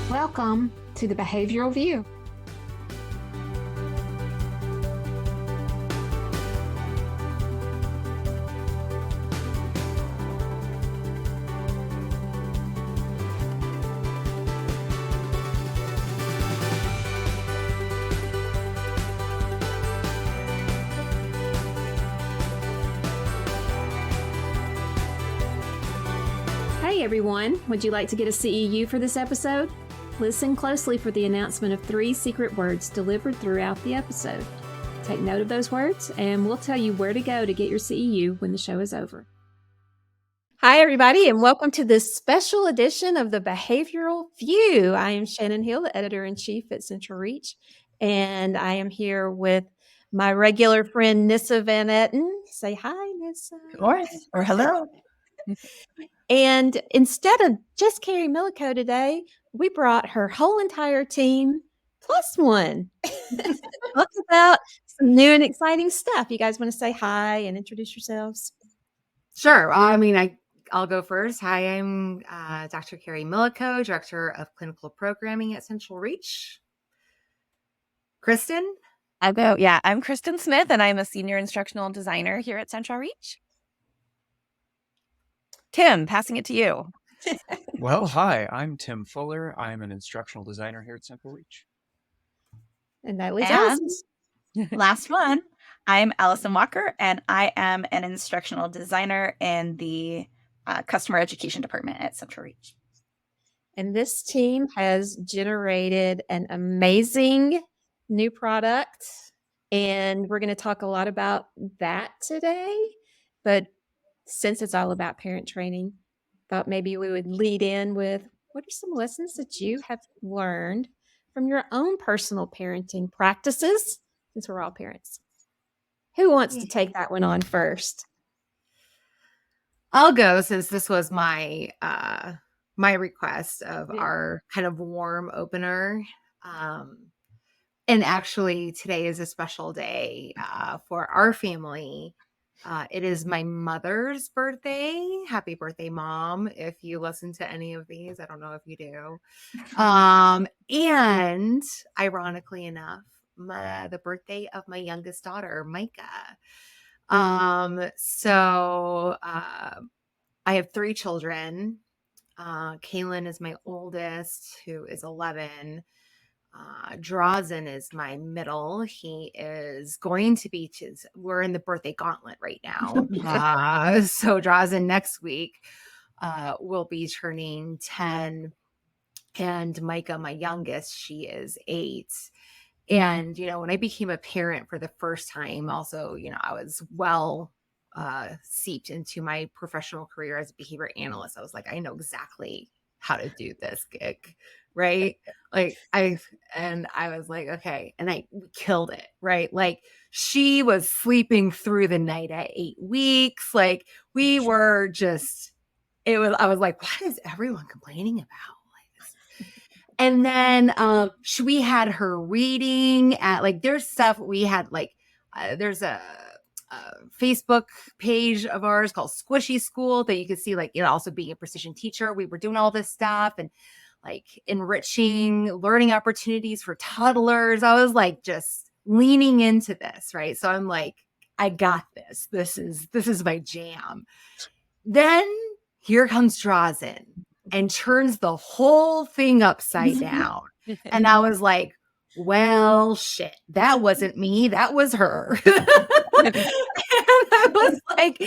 Welcome to the Behavioral View. Hey everyone, would you like to get a CEU for this episode? Listen closely for the announcement of 3 secret words delivered throughout the episode. Take note of those words, and we'll tell you where to go to get your CEU when the show is over. Hi, everybody, and welcome to this special edition of the Behavioral View. I am Shannon Hill, the editor-in-chief at CentralReach, and I am here with my regular friend, Nissa Van Etten. Say hi, Nissa. Or hello. And instead of just Carrie Millico today, we brought her whole entire team plus one. Talk about some new and exciting stuff. You guys want to say hi and introduce yourselves? Sure. I'll go first. Hi, I'm Dr. Carrie Millico, Director of Clinical Programming at CentralReach. Kristen? I'm Kristen Smith, and I'm a Senior Instructional Designer here at CentralReach. Tim, passing it to you. Well, hi, I'm Tim Fuller. I'm an instructional designer here at CentralReach. And that leaves And last one, I'm Allison Walker, and I am an instructional designer in the Customer Education Department at CentralReach. And this team has generated an amazing new product, and we're going to talk a lot about that today. But since it's all about parent training, thought maybe we would lead in with what are some lessons that you have learned from your own personal parenting practices, since we're all parents. Who wants to take that one on first? I'll go, since this was my my request of our kind of warm opener. And actually, today is a special day for our family. It is my mother's birthday. Happy birthday, Mom. If you listen to any of these, I don't know if you do. And ironically enough, the birthday of my youngest daughter, Micah. So I have 3 children. Kaylin is my oldest, who is 11. Drazen is my middle. He is going to be, we're in the birthday gauntlet right now. So Drazen next week will be turning 10. And Micah, my youngest, she is 8. And, when I became a parent for the first time, also, I was well seeped into my professional career as a behavior analyst. I was like, I know exactly how to do this gig. Right. I was like, okay. And we killed it. Right. Like, she was sleeping through the night at 8 weeks. Like, we were just, I was like, what is everyone complaining about? And then we had her reading at there's stuff we had there's a Facebook page of ours called Squishy School that you could see also being a precision teacher. We were doing all this stuff and enriching learning opportunities for toddlers. I was just leaning into this, right? So I'm like, I got this. This is my jam. Then here comes Drazen and turns the whole thing upside down. And I was like, well, shit, that wasn't me. That was her. And I was like,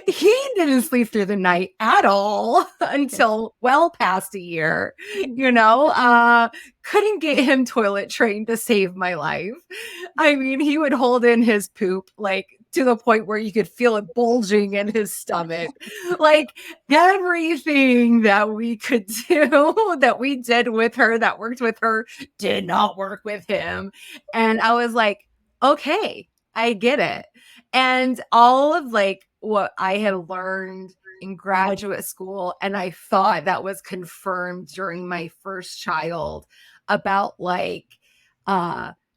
he didn't sleep through the night at all until well past a year, couldn't get him toilet trained to save my life. I mean, he would hold in his poop to the point where you could feel it bulging in his stomach. Everything that we could do, that we did with her, that worked with her, did not work with him. And I was like, okay, I get it. And all of what I had learned in graduate school, and I thought that was confirmed during my first child about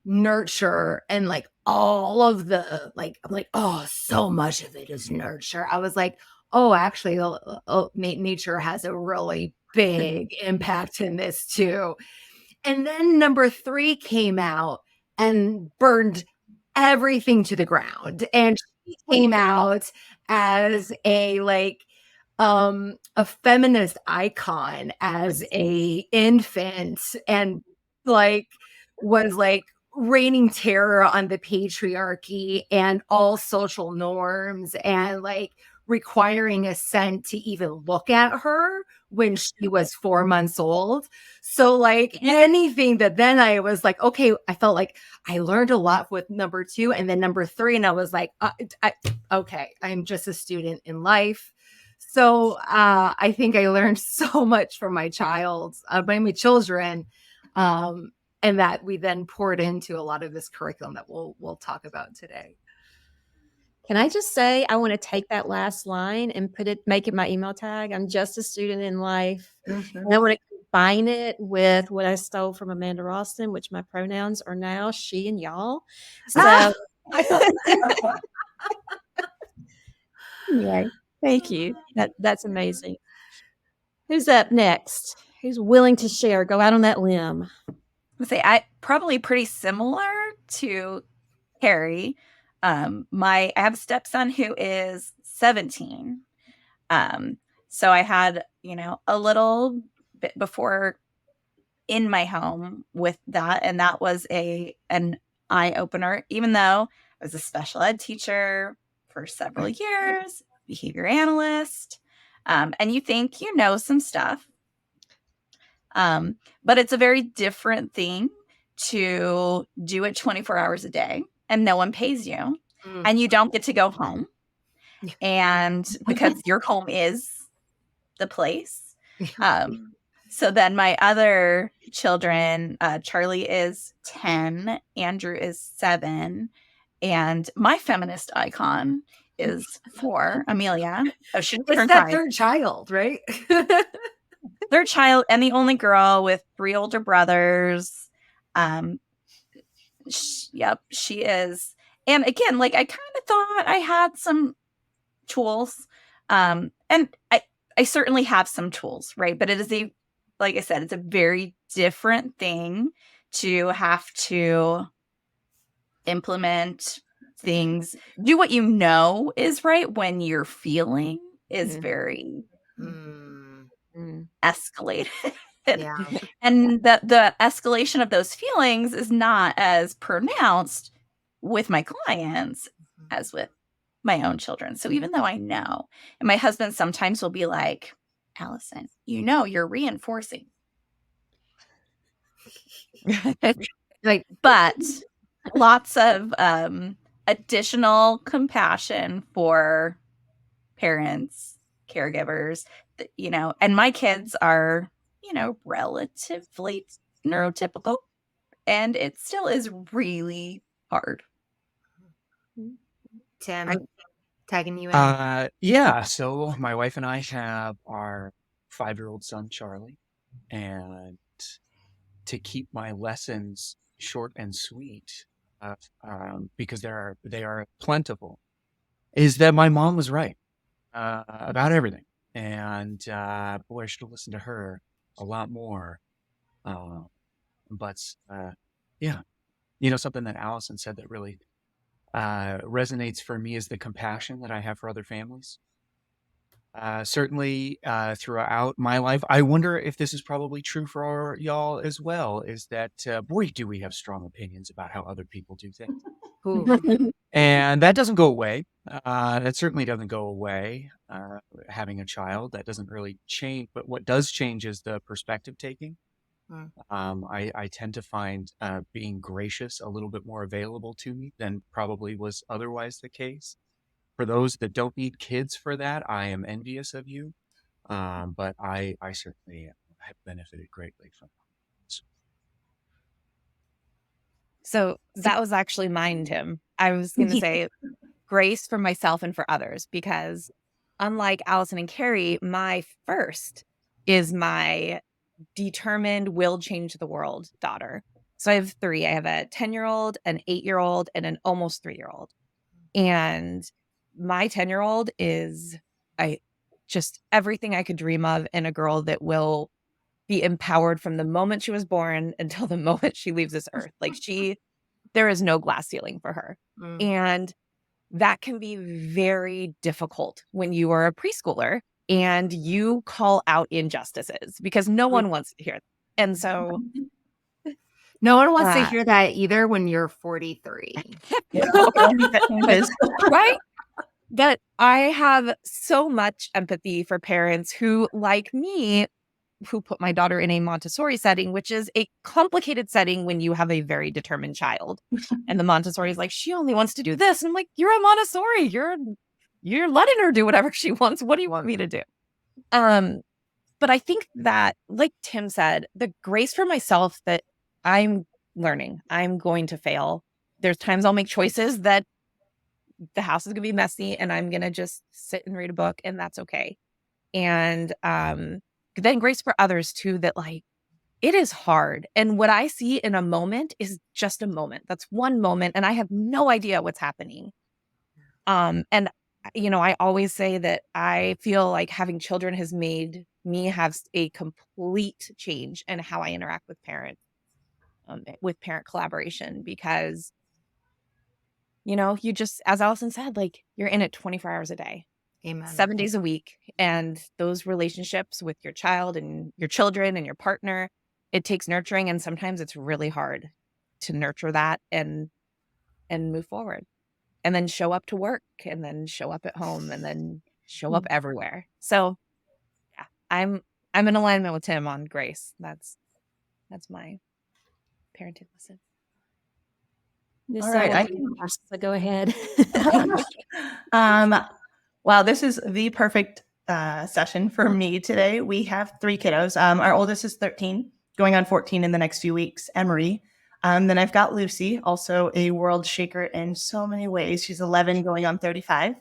nurture and all of the I'm like, oh, so much of it is nurture. I was like, oh, actually, nature has a really big impact in this too. And then number 3 came out and burned everything to the ground. And she came out as a feminist icon as a infant, and like was like reigning terror on the patriarchy and all social norms, and like requiring assent to even look at her when she was 4 months old. So like anything that then I was like, okay, I felt like I learned a lot with number 2, and then number 3, and I was like, okay, I'm just a student in life. So I think I learned so much from my my children, and that we then poured into a lot of this curriculum that we'll talk about today. Can I just say, I want to take that last line and make it my email tag. I'm just a student in life. Mm-hmm. And I want to combine it with what I stole from Amanda Ralston, which my pronouns are now she and y'all. So anyway, thank you. That's amazing. Who's up next? Who's willing to share? Go out on that limb. I probably pretty similar to Carrie. I have a stepson who is 17. So I had, a little bit before in my home with that, and that was an eye opener. Even though I was a special ed teacher for several years, behavior analyst, and you think you know some stuff, but it's a very different thing to do it 24 hours a day, and no one pays you, and you don't get to go home, and because your home is the place. So then my other children, Charlie is 10, Andrew is 7, and my feminist icon is 4, Amelia. Oh, she It's turned that 5. third child, right? Third child and the only girl with 3 older brothers. She is. And again, like I kind of thought I had some tools, and I certainly have some tools, right? But it is like I said, it's a very different thing to have to implement things, do what you know is right when your feeling is very escalated. Yeah. And the escalation of those feelings is not as pronounced with my clients as with my own children. So even though I know, and my husband sometimes will be like, Allison, you're reinforcing. But lots of additional compassion for parents, caregivers, and my kids are, relatively neurotypical, and it still is really hard. Tim, tagging you in. Yeah. So my wife and I have our 5-year-old son, Charlie, and to keep my lessons short and sweet, because they are plentiful, is that my mom was right about everything, and boy, I should have listened to her a lot more. But yeah, something that Allison said that really resonates for me is the compassion that I have for other families. Certainly throughout my life, I wonder if this is probably true for y'all as well, is that, boy, do we have strong opinions about how other people do things. And that doesn't go away. That certainly doesn't go away. Having a child, that doesn't really change. But what does change is the perspective taking. I tend to find being gracious a little bit more available to me than probably was otherwise the case. For those that don't need kids for that, I am envious of you. But I certainly have benefited greatly from it. So that was actually mine, Tim. I was going to say grace for myself and for others, because unlike Allison and Carrie, my first is my determined will change the world daughter. So I have 3. I have a 10-year-old, an 8-year-old, and an almost 3-year-old. And my 10-year-old is just everything I could dream of in a girl that will be empowered from the moment she was born until the moment she leaves this earth. Like there is no glass ceiling for her. And that can be very difficult when you are a preschooler and you call out injustices because no one wants to hear that. And so no one wants to hear that either when you're 43. Right? That I have so much empathy for parents who, like me, who put my daughter in a Montessori setting, which is a complicated setting when you have a very determined child. And the Montessori is like, she only wants to do this. And I'm like, you're a Montessori. You're letting her do whatever she wants. What do you want me to do? But I think that, like Tim said, the grace for myself that I'm learning, I'm going to fail. There's times I'll make choices that the house is going to be messy and I'm going to just sit and read a book and that's okay. And then grace for others too, that like, it is hard. And what I see in a moment is just a moment. That's one moment. And I have no idea what's happening. And, you know, I always say that I feel like having children has made me have a complete change in how I interact with parents, with parent collaboration, because, you know, you just, as Allison said, like you're in it 24 hours a day. Amen. 7 days a week. And those relationships with your child and your children and your partner, it takes nurturing. And sometimes it's really hard to nurture that and move forward and then show up to work and then show up at home and then show up everywhere. So yeah, I'm in alignment with Tim on grace. That's my parenting lesson. All right, so go ahead. Wow, this is the perfect session for me today. We have 3 kiddos. Our oldest is 13, going on 14 in the next few weeks, Emery. Then I've got Lucy, also a world shaker in so many ways. She's 11, going on 35,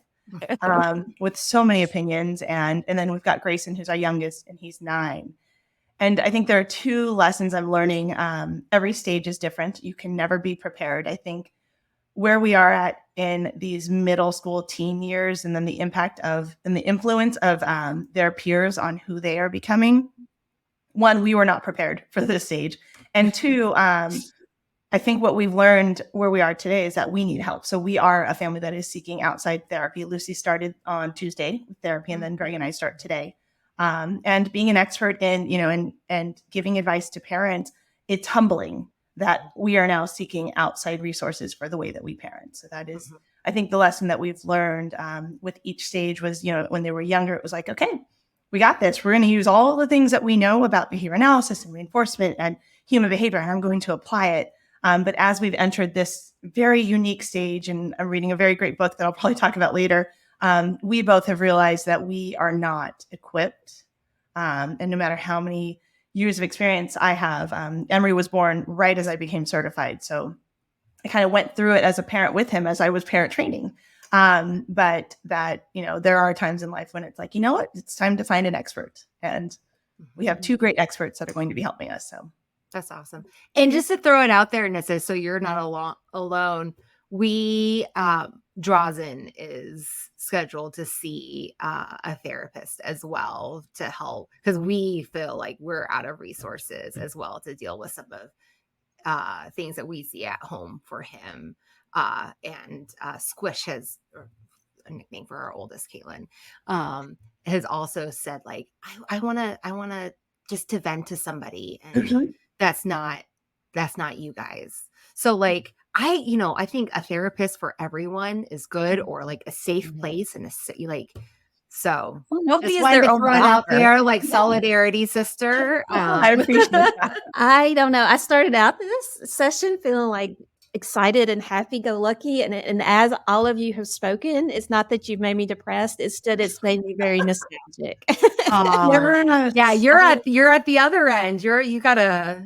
with so many opinions. And then we've got Grayson, who's our youngest, and he's 9. And I think there are 2 lessons I'm learning. Every stage is different. You can never be prepared. I think where we are at in these middle school teen years, and then the impact of and the influence of their peers on who they are becoming. 1, we were not prepared for this stage. And 2, I think what we've learned where we are today is that we need help. So we are a family that is seeking outside therapy. Lucy started on Tuesday with therapy, and then Greg and I start today. And being an expert in, you know, and giving advice to parents, it's humbling that we are now seeking outside resources for the way that we parent. So that is, I think, the lesson that we've learned with each stage was, you know, when they were younger, it was like, okay, we got this. We're going to use all the things that we know about behavior analysis and reinforcement and human behavior, and I'm going to apply it. But as we've entered this very unique stage, and I'm reading a very great book that I'll probably talk about later, we both have realized that we are not equipped. And no matter how many years of experience I have, Emery was born right as I became certified. So I kind of went through it as a parent with him as I was parent training. But that, you know, there are times in life when it's like, you know what, it's time to find an expert. And we have 2 great experts that are going to be helping us. So that's awesome. And just to throw it out there, and it says, so you're not alone. We, Drazen is scheduled to see a therapist as well to help, because we feel like we're out of resources as well to deal with some of things that we see at home for him. And Squish has, a nickname for our oldest, Caitlin, has also said, like, I want to just to vent to somebody, and that's not you guys. So like, I think a therapist for everyone is good, or like a safe place, and so nobody is their their own out there, like solidarity, sister. I appreciate that. I don't know. I started out this session feeling like excited and happy-go-lucky, and as all of you have spoken, it's not that you've made me depressed. It's that it's made me very nostalgic. Yeah, you're at the other end. You gotta.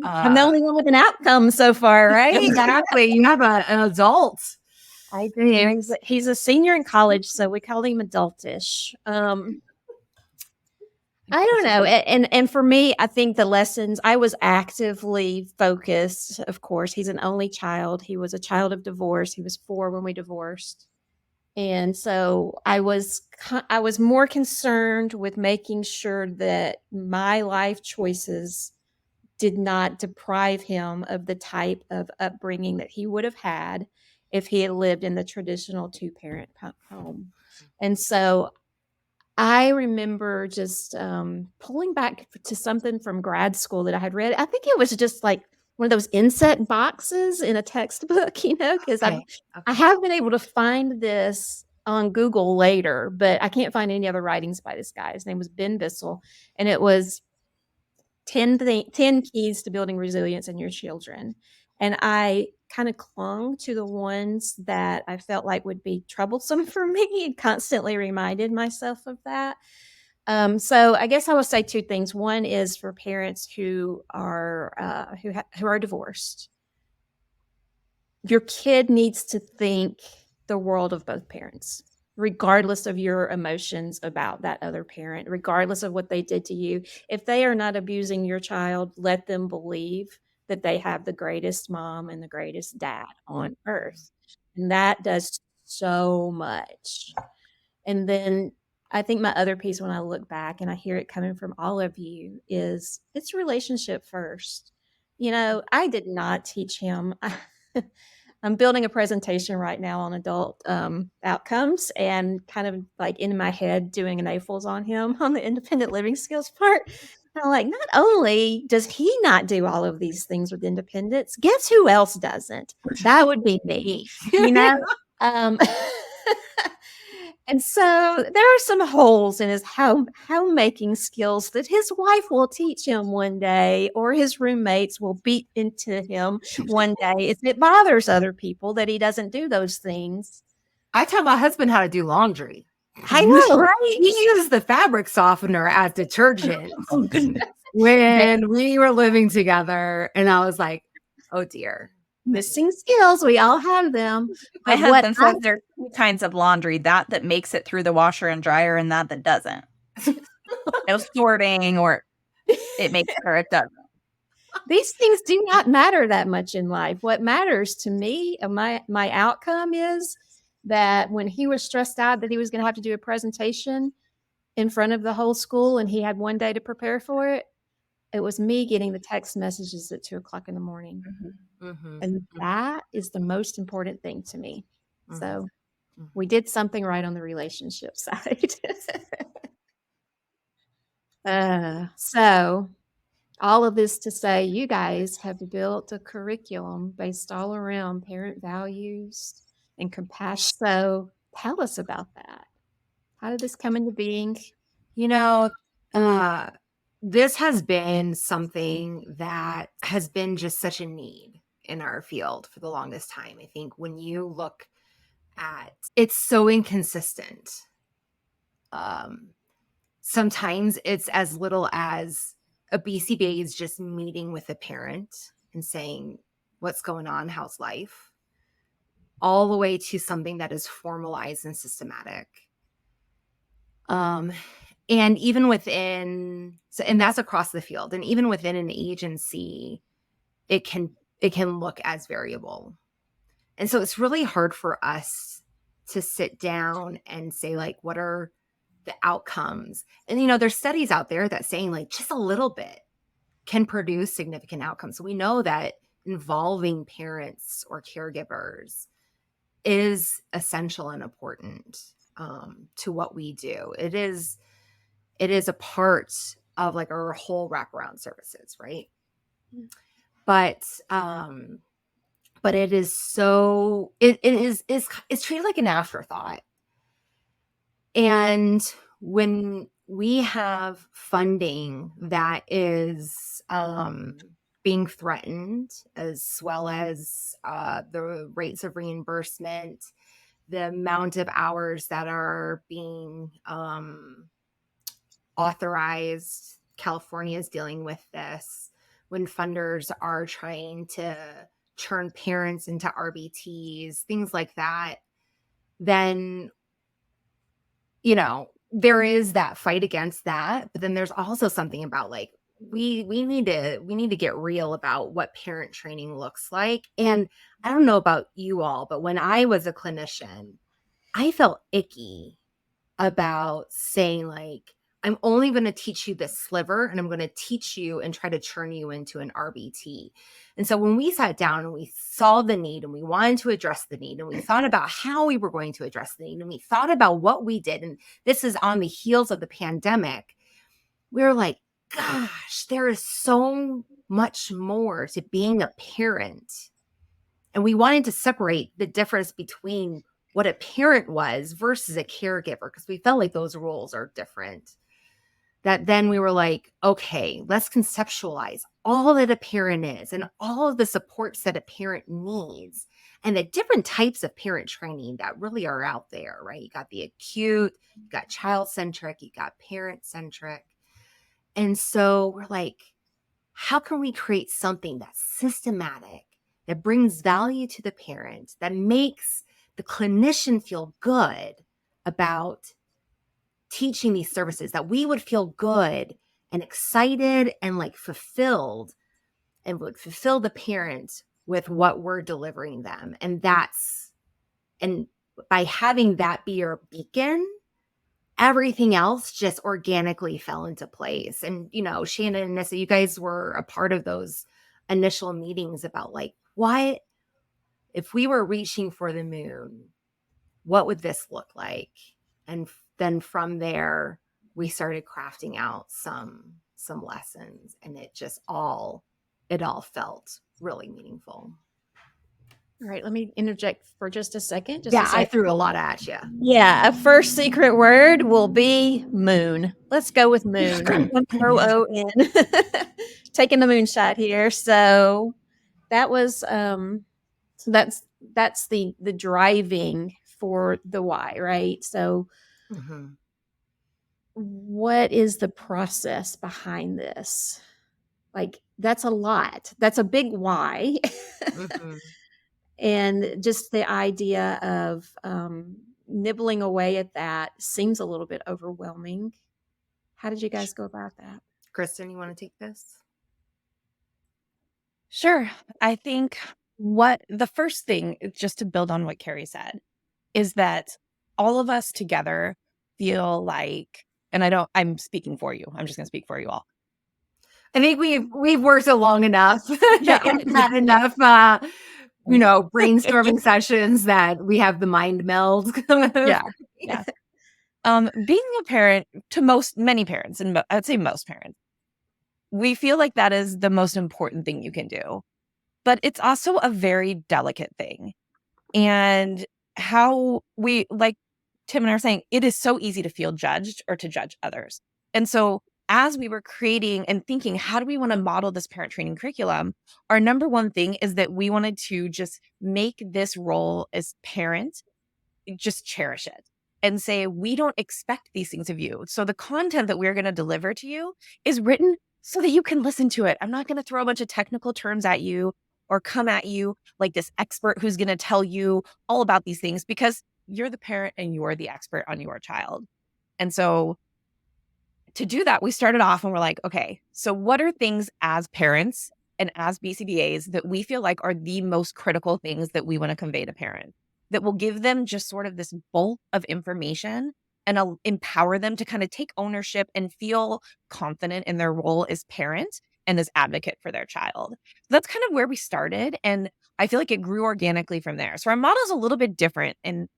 I'm the only one with an outcome so far, right? Exactly. You have an adult. I do. He's a senior in college, so we call him adultish. I don't know. And for me, I think the lessons, I was actively focused. Of course, he's an only child. He was a child of divorce. He was 4 when we divorced. And so I was more concerned with making sure that my life choices did not deprive him of the type of upbringing that he would have had if he had lived in the traditional two-parent home. And so I remember just pulling back to something from grad school that I had read. I think it was just like one of those inset boxes in a textbook, because Okay. I have been able to find this on Google later, but I can't find any other writings by this guy. His name was Ben Bissell, and it was 10 keys to building resilience in your children. And I kind of clung to the ones that I felt like would be troublesome for me and constantly reminded myself of that. So I guess I will say two things. One is for parents who are who are divorced. Your kid needs to think the world of both parents, regardless of your emotions about that other parent, regardless of what they did to you. If they are not abusing your child, let them believe that they have the greatest mom and the greatest dad on earth. And that does so much. And then I think my other piece, when I look back and I hear it coming from all of you, is it's relationship first. I did not teach him. I'm building a presentation right now on adult outcomes, and kind of like in my head doing an AFLs on him on the independent living skills part. And I'm like, not only does he not do all of these things with independence, guess who else doesn't? That would be me, Um, and so there are some holes in his homemaking skills that his wife will teach him one day, or his roommates will beat into him one day if it bothers other people that he doesn't do those things. I taught my husband how to do laundry. I know, right? He uses the fabric softener as detergent. Oh, goodness. When we were living together, and I was like, oh dear. Missing skills. We all have them. My But what husband says there are two kinds of laundry, that makes it through the washer and dryer and that doesn't. No sorting, or it makes it or it doesn't. These things do not matter that much in life. What matters to me, my outcome is that when he was stressed out that he was going to have to do a presentation in front of the whole school and he had one day to prepare for it, it was me getting the text messages at 2:00 in the morning. And that is the most important thing to me. So we did something right on the relationship side. So all of this to say, you guys have built a curriculum based all around parent values and compassion. So tell us about that. How did this come into being? This has been something that has been just such a need in our field for the longest time. I think when you look at it's so inconsistent. Sometimes it's as little as a BCBA is just meeting with a parent and saying, what's going on? How's life? All the way to something that is formalized and systematic. And even within, and that's across the field, and even within an agency, it can look as variable. And so it's really hard for us to sit down and say, like, what are the outcomes? And, there's studies out there that saying like just a little bit can produce significant outcomes. So we know that involving parents or caregivers is essential and important to what we do. It is a part of like our whole wraparound services, right? But it is so it's treated like an afterthought. And when we have funding that is being threatened, as well as the rates of reimbursement, the amount of hours that are being authorized, California is dealing with this, when funders are trying to turn parents into RBTs, things like that, then there is that fight against that. But then there's also something about like we need to get real about what parent training looks like. And I don't know about you all, but when I was a clinician, I felt icky about saying like, I'm only going to teach you this sliver and I'm going to teach you and try to turn you into an RBT. And so when we sat down and we saw the need and we wanted to address the need and we thought about how we were going to address the need and we thought about what we did, and this is on the heels of the pandemic, we were like, gosh, there is so much more to being a parent. And we wanted to separate the difference between what a parent was versus a caregiver, because we felt like those roles are different. That then we were like, okay, let's conceptualize all that a parent is and all of the supports that a parent needs and the different types of parent training that really are out there, right? You got the acute, you got child-centric, you got parent-centric. And so we're like, how can we create something that's systematic, that brings value to the parent, that makes the clinician feel good about teaching these services, that we would feel good and excited and like fulfilled, and would fulfill the parent with what we're delivering them. And by having that be your beacon, everything else just organically fell into place. And, Shannon and Nissa, you guys were a part of those initial meetings about like, what if we were reaching for the moon, what would this look like? And then from there, we started crafting out some lessons, and it all felt really meaningful. All right, let me interject for just a second. I threw a lot at you. Yeah, a first secret word will be moon. Let's go with moon. MOON. Taking the moonshot here. So that was so that's the driving for the why, right? So what is the process behind this? Like, that's a lot. That's a big why. And just the idea of nibbling away at that seems a little bit overwhelming. How did you guys go about that? Kristen, you want to take this? Sure. I think the first thing, just to build on what Carrie said, is that all of us together feel like, and I'm speaking for you. I'm just going to speak for you all. I think we've worked long enough. Had enough, brainstorming sessions that we have the mind meld. Yeah. Being a parent to many parents, and I'd say most parents, we feel like that is the most important thing you can do, but it's also a very delicate thing. And how we, like Tim and I are saying, it is so easy to feel judged or to judge others. And so as we were creating and thinking, how do we want to model this parent training curriculum? Our number one thing is that we wanted to just make this role as parent, just cherish it and say, we don't expect these things of you. So the content that we're going to deliver to you is written so that you can listen to it. I'm not going to throw a bunch of technical terms at you or come at you like this expert who's going to tell you all about these things, because you're the parent and you're the expert on your child. And so to do that, we started off and we're like, okay, so what are things as parents and as BCBAs that we feel like are the most critical things that we want to convey to parents, that will give them just sort of this bulk of information and empower them to kind of take ownership and feel confident in their role as parent and as advocate for their child. So that's kind of where we started. And I feel like it grew organically from there. So our model is a little bit different. And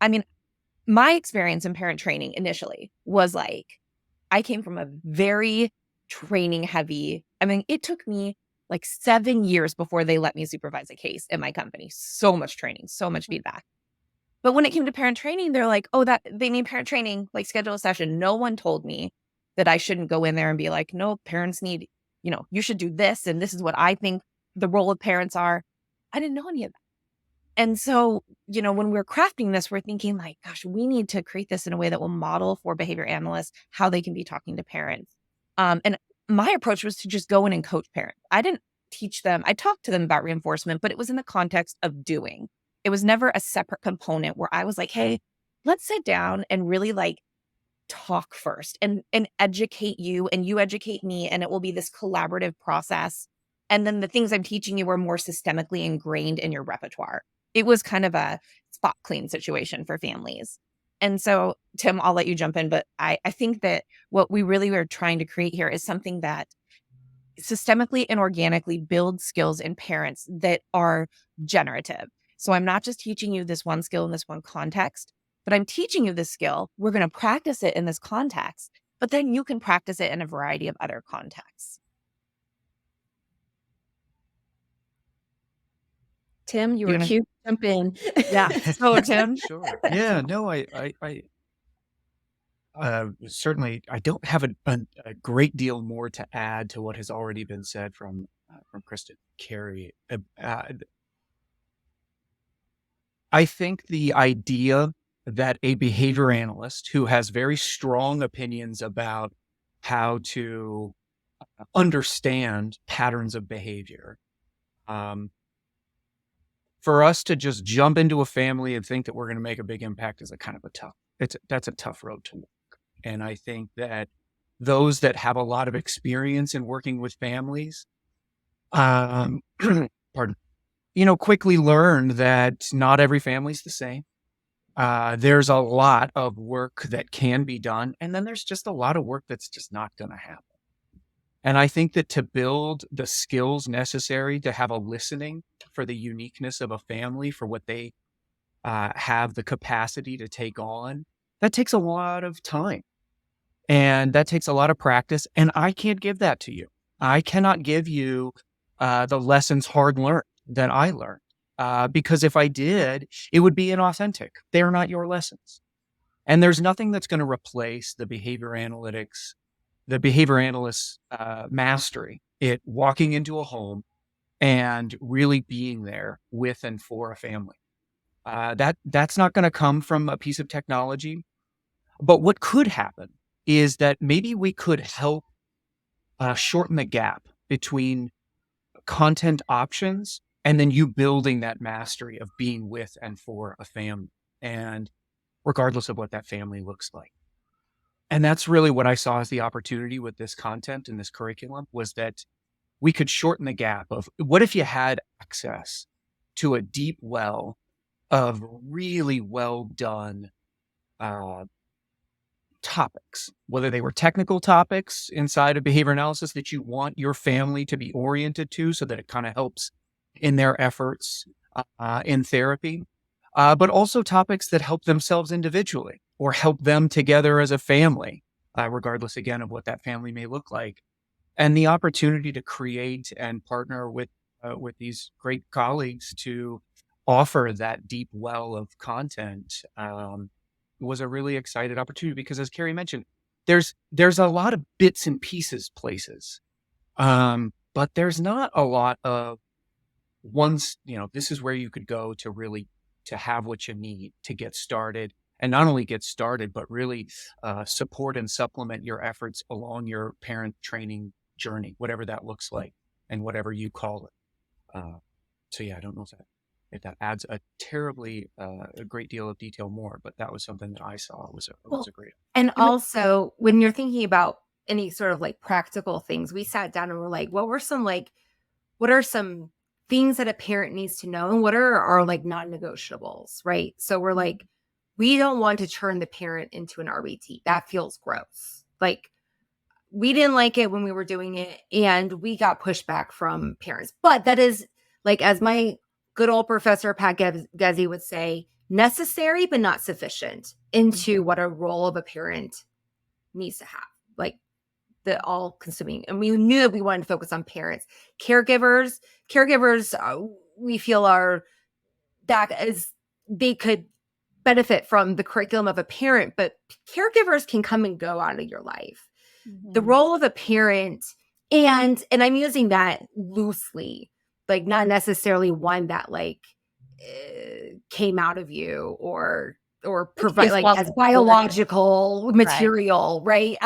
I mean, my experience in parent training initially was like, I came from a very training heavy, it took me like 7 years before they let me supervise a case in my company. So much training, so much feedback. But when it came to parent training, they're like, oh, that they need parent training, like schedule a session. No one told me that I shouldn't go in there and be like, no, parents need, you should do this. And this is what I think the role of parents are. I didn't know any of that. And so, when we're crafting this, we're thinking like, gosh, we need to create this in a way that will model for behavior analysts how they can be talking to parents. And my approach was to just go in and coach parents. I didn't teach them. I talked to them about reinforcement, but it was in the context of doing. It was never a separate component where I was like, hey, let's sit down and really like talk first and educate you and you educate me. And it will be this collaborative process. And then the things I'm teaching you are more systemically ingrained in your repertoire. It was kind of a spot clean situation for families. And so, Tim, I'll let you jump in, but I think that what we really are trying to create here is something that systemically and organically builds skills in parents that are generative. So I'm not just teaching you this one skill in this one context, but I'm teaching you this skill. We're going to practice it in this context, but then you can practice it in a variety of other contexts. Tim, you were cute. Jump in. Yeah. So, Tim. Sure. Yeah. No, I certainly I don't have a great deal more to add to what has already been said from Kristen, Carrie. I think the idea that a behavior analyst who has very strong opinions about how to understand patterns of behavior, for us to just jump into a family and think that we're going to make a big impact is that's a tough road to walk. And I think that those that have a lot of experience in working with families, pardon, quickly learn that not every family's the same. There's a lot of work that can be done, and then there's just a lot of work that's just not going to happen. And I think that to build the skills necessary to have a listening for the uniqueness of a family, for what they have the capacity to take on, that takes a lot of time. And that takes a lot of practice. And I can't give that to you. I cannot give you the lessons hard learned that I learned. Because if I did, it would be inauthentic. They're not your lessons. And there's nothing that's going to replace the behavior analyst's mastery. It walking into a home and really being there with and for a family. That's not going to come from a piece of technology. But what could happen is that maybe we could help shorten the gap between content options and then you building that mastery of being with and for a family, and regardless of what that family looks like. And that's really what I saw as the opportunity with this content and this curriculum, was that we could shorten the gap of what if you had access to a deep well of really well done topics, whether they were technical topics inside of behavior analysis that you want your family to be oriented to so that it kind of helps in their efforts in therapy, but also topics that help themselves individually or help them together as a family, regardless, again, of what that family may look like. And the opportunity to create and partner with these great colleagues to offer that deep well of content was a really excited opportunity, because as Carrie mentioned, there's a lot of bits and pieces places, but there's not a lot of ones, this is where you could go to really to have what you need to get started, and not only get started, but really support and supplement your efforts along your parent training journey, whatever that looks like and whatever you call it. So yeah, I don't know if that adds a terribly a great deal of detail more, but that was something that I saw was a great. And also, when you're thinking about any sort of like practical things, we sat down and we're like, what are some things that a parent needs to know, and what are our like non-negotiables, right? So we're like, we don't want to turn the parent into an RBT. That feels gross. Like, we didn't like it when we were doing it, and we got pushback from parents. But that is, like, as my good old professor Pat Gezzi would say, necessary but not sufficient into what a role of a parent needs to have, like the all-consuming. And we knew that we wanted to focus on parents. Caregivers, we feel they could benefit from the curriculum of a parent, but caregivers can come and go out of your life. Mm-hmm. The role of a parent, and I'm using that loosely, like not necessarily one that like came out of you or provide like as biological material, right?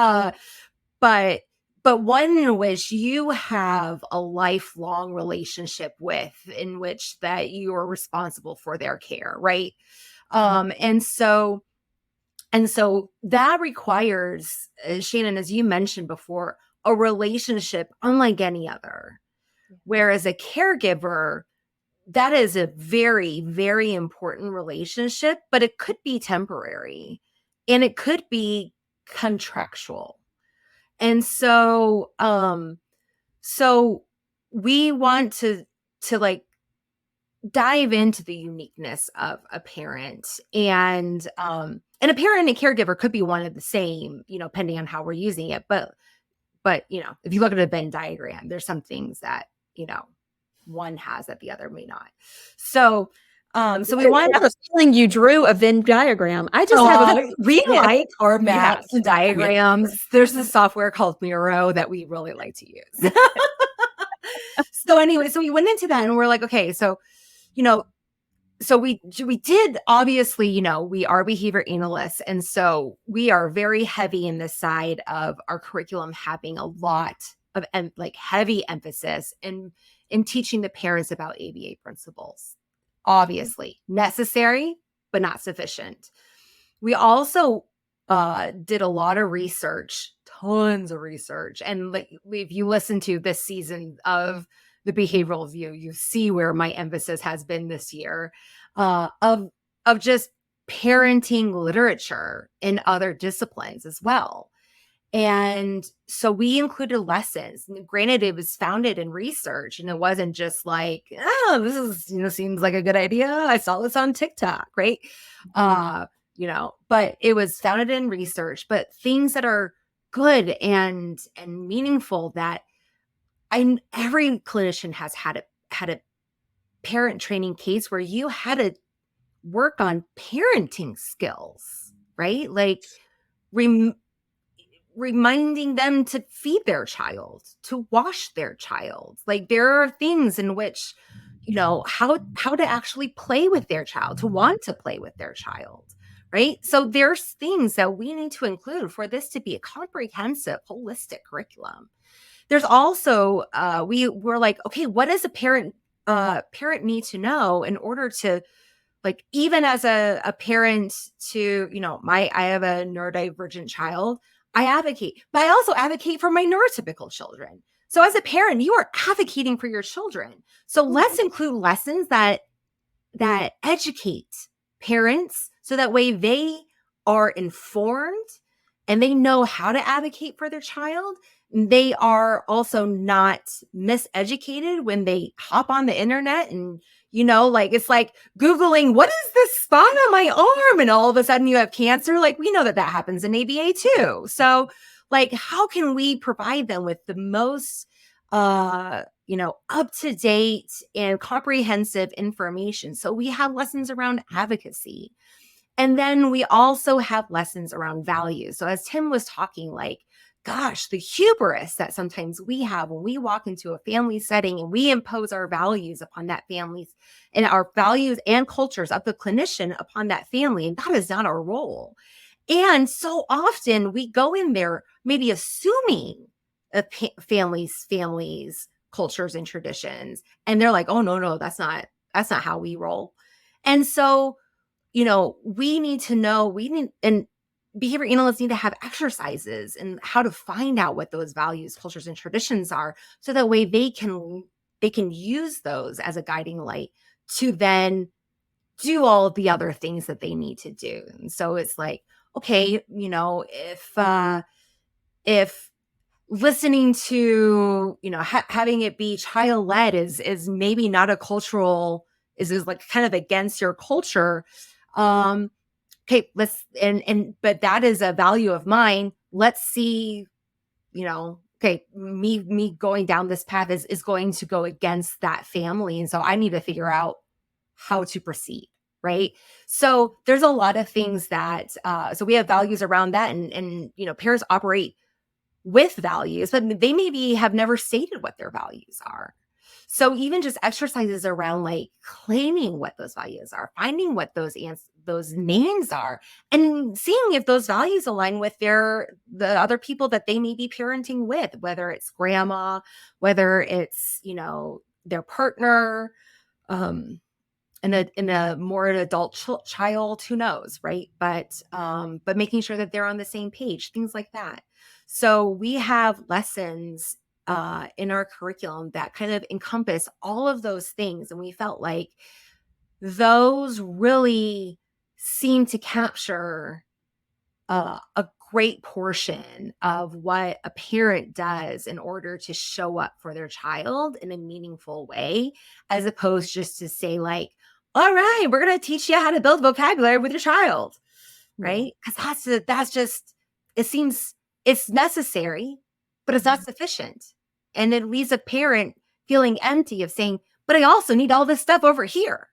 But one in which you have a lifelong relationship with, in which that you are responsible for their care, right? And so that requires, Shannon, as you mentioned before, a relationship unlike any other. Whereas a caregiver, that is a very, very important relationship, but it could be temporary and it could be contractual. And so, so we want to like dive into the uniqueness of a parent, and a parent and a caregiver could be one of the same, depending on how we're using it. But if you look at a Venn diagram, there's some things that, one has that the other may not. So, so we I have a feeling you drew a Venn diagram. I just we like our maps and diagrams. There's a software called Miro that we really like to use. So anyway, so we went into that and we're like, okay, so, so we did, obviously, we are behavior analysts. And so we are very heavy in the side of our curriculum having a lot of like heavy emphasis in teaching the parents about ABA principles. Obviously necessary, but not sufficient. We also did a lot of research, tons of research. And like, if you listen to this season of the Behavioral View, you see where my emphasis has been this year, of just parenting literature in other disciplines as well. And so we included lessons. Granted, it was founded in research, and it wasn't just like, oh, this is, seems like a good idea. I saw this on TikTok, right? But it was founded in research, but things that are good and meaningful that every clinician has had a parent training case where you had to work on parenting skills, right? Like reminding them to feed their child, to wash their child. Like there are things in which, how to actually play with their child, to want to play with their child, right? So there's things that we need to include for this to be a comprehensive, holistic curriculum. There's also, we were like, okay, what does a parent need to know in order to, like, even as a parent to, I have a neurodivergent child, I advocate, but I also advocate for my neurotypical children. So as a parent, you are advocating for your children. So let's include lessons that educate parents so that way they are informed and they know how to advocate for their child. They are also not miseducated when they hop on the internet and, like, it's like Googling, what is this spot on my arm? And all of a sudden you have cancer. Like, we know that happens in ABA too. So like, how can we provide them with the most, up-to-date and comprehensive information? So we have lessons around advocacy. And then we also have lessons around values. So as Tim was talking, like, gosh, the hubris that sometimes we have when we walk into a family setting and we impose our values upon that family and our values and cultures of the clinician upon that family. And that is not our role. And so often we go in there maybe assuming a families, cultures and traditions. And they're like, oh, no, that's not how we roll. And so, we need to know, and behavior analysts need to have exercises and how to find out what those values, cultures, and traditions are, so that way they can use those as a guiding light to then do all of the other things that they need to do. And so it's like, okay, if listening to, having it be child-led is maybe not a cultural, is like kind of against your culture. Okay, but that is a value of mine. Let's see, okay, me going down this path is going to go against that family. And so I need to figure out how to proceed. Right. So there's a lot of things that, so we have values around that, and parents operate with values, but they maybe have never stated what their values are. So even just exercises around like claiming what those values are, finding what those names are, and seeing if those values align with the other people that they may be parenting with, whether it's grandma, whether it's, their partner, in a more adult child, who knows, right? But making sure that they're on the same page, things like that. So we have lessons in our curriculum that kind of encompass all of those things. And we felt like those really seem to capture a great portion of what a parent does in order to show up for their child in a meaningful way, as opposed just to say like, all right, we're going to teach you how to build vocabulary with your child. Right. Because that's just, it seems it's necessary, but it's not sufficient. And it leaves a parent feeling empty of saying, but I also need all this stuff over here.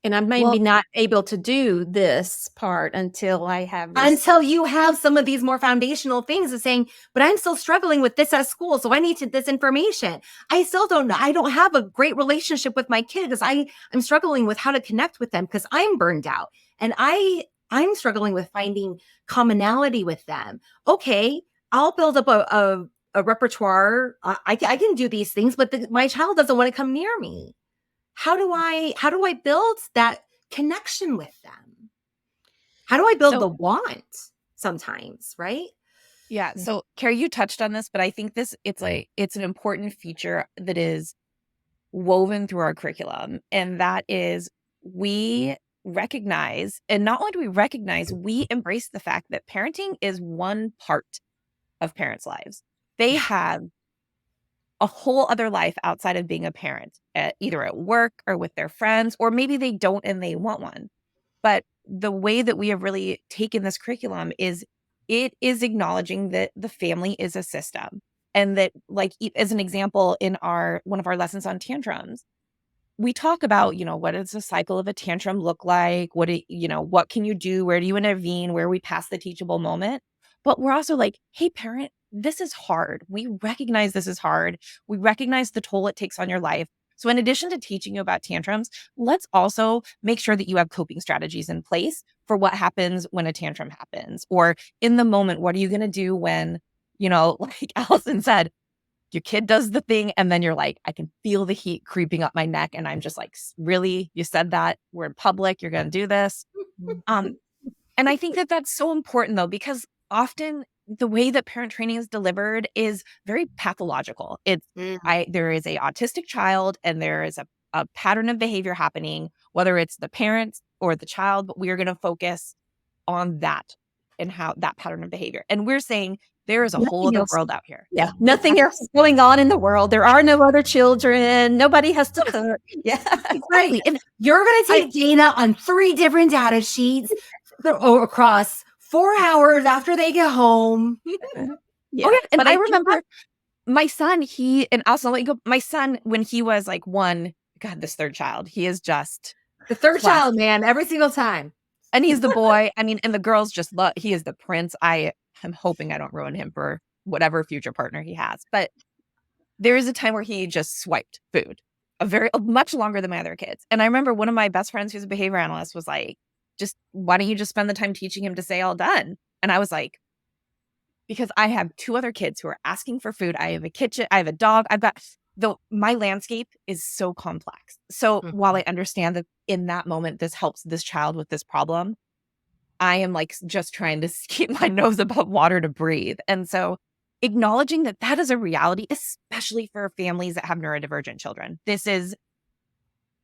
And I may be not able to do this part until I have this. Until you have some of these more foundational things of saying, but I'm still struggling with this at school, so I need this information. I still don't know. I don't have a great relationship with my kid because I'm struggling with how to connect with them because I'm burned out. And I'm struggling with finding commonality with them. Okay, I'll build up a repertoire. I can do these things, but my child doesn't want to come near me. How do I build that connection with them? How do I build the want sometimes, right? Yeah. So Carrie, you touched on this, but I think it's an important feature that is woven through our curriculum. And that is we recognize, and not only do we recognize, we embrace the fact that parenting is one part of parents' lives. They have a whole other life outside of being a parent, either at work or with their friends, or maybe they don't and they want one. But the way that we have really taken this curriculum is it is acknowledging that the family is a system. And that, like, as an example, in one of our lessons on tantrums, we talk about, what does the cycle of a tantrum look like? What can you do? Where do you intervene? Where we pass the teachable moment? But we're also like, hey, parent, this is hard. We recognize this is hard. We recognize the toll it takes on your life. So in addition to teaching you about tantrums, let's also make sure that you have coping strategies in place for what happens when a tantrum happens. Or in the moment, what are you going to do when, like Allison said, your kid does the thing and then you're like, I can feel the heat creeping up my neck. And I'm just like, really? You said that? We're in public. You're going to do this? And I think that that's so important, though, because often the way that parent training is delivered is very pathological. There is a autistic child and there is a pattern of behavior happening, whether it's the parent or the child, but we are going to focus on that and how that pattern of behavior. And we're saying there is a whole other world out here. Yeah. Nothing else is going on in the world. There are no other children. Nobody has to cook. Yeah. Exactly. And you're going to take data on 3 different data sheets across 4 hours after they get home. Yeah. Okay. And I remember my son, my son, when he was like 1, God, this third child, he is just the third child, man, every single time. And he's the boy. I mean, and the girls just love, he is the prince. I am hoping I don't ruin him for whatever future partner he has. But there is a time where he just swiped food much longer than my other kids. And I remember one of my best friends who's a behavior analyst was like, why don't you just spend the time teaching him to say all done? And I was like, because I have 2 other kids who are asking for food. I have a kitchen. I have a dog. My landscape is so complex. So while I understand that in that moment, this helps this child with this problem, I am like just trying to keep my nose above water to breathe. And so acknowledging that is a reality, especially for families that have neurodivergent children. This is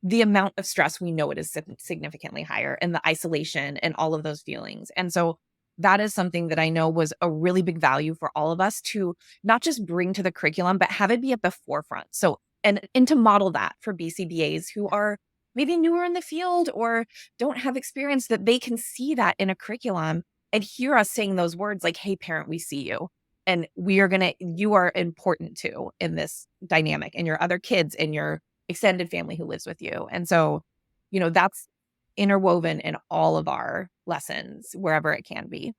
the amount of stress we know it is significantly higher, and the isolation and all of those feelings. And so that is something that I know was a really big value for all of us to not just bring to the curriculum, but have it be at the forefront. So, and to model that for BCBAs who are maybe newer in the field or don't have experience, that they can see that in a curriculum and hear us saying those words like, hey, parent, we see you. And you are important too in this dynamic, and your other kids and your extended family who lives with you. And so, that's interwoven in all of our lessons, wherever it can be.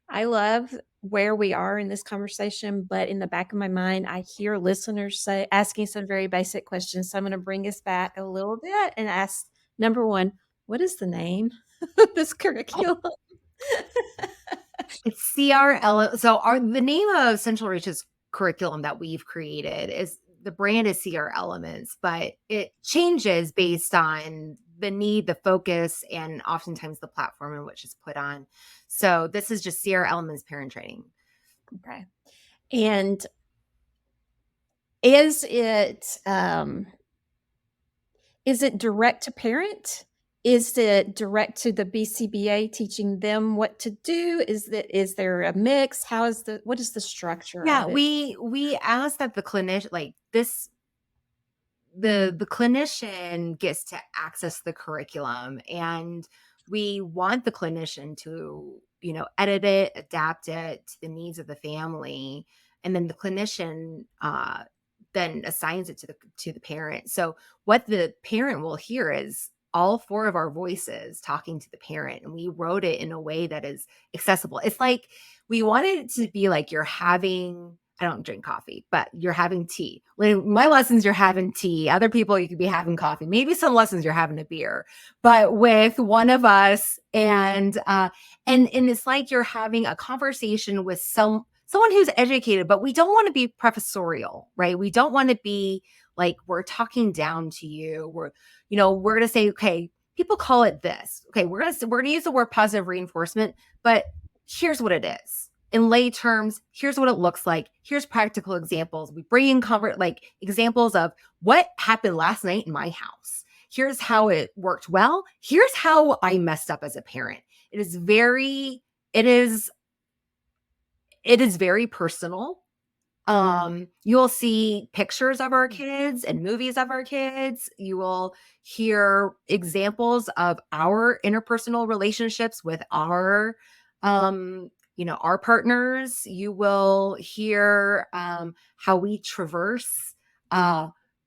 I love where we are in this conversation, but in the back of my mind, I hear listeners asking some very basic questions. So I'm going to bring us back a little bit and ask, number 1, what is the name of this curriculum? It's CRL. So the name of CentralReach's curriculum that we've created is, the brand is CR Elements, but it changes based on the need, the focus, and oftentimes the platform in which it's put on. So this is just CR Elements Parent Training. Okay. And Is it direct to parent? Is it direct to the BCBA teaching them what to do? Is there a mix? What is the structure Yeah, of it? we ask that the clinician, like this, the clinician gets to access the curriculum, and we want the clinician to, edit it, adapt it to the needs of the family, and then the clinician then assigns it to the parent. So what the parent will hear is all four of our voices talking to the parent, and we wrote it in a way that is accessible. It's like we wanted it to be like you're having, I don't drink coffee, but you're having tea. When my lessons, you're having tea. Other people, you could be having coffee. Maybe some lessons you're having a beer, but with one of us, and it's like you're having a conversation with someone who's educated, but we don't want to be professorial, right? We don't want to be like we're talking down to you. We're going to say, okay, people call it this. Okay, we're going to use the word positive reinforcement, but here's what it is. In lay terms, here's what it looks like. Here's practical examples. We bring in examples of what happened last night in my house. Here's how it worked well. Here's how I messed up as a parent. It is very personal. You'll see pictures of our kids and movies of our kids. You will hear examples of our interpersonal relationships with our our partners. You will hear how we traverse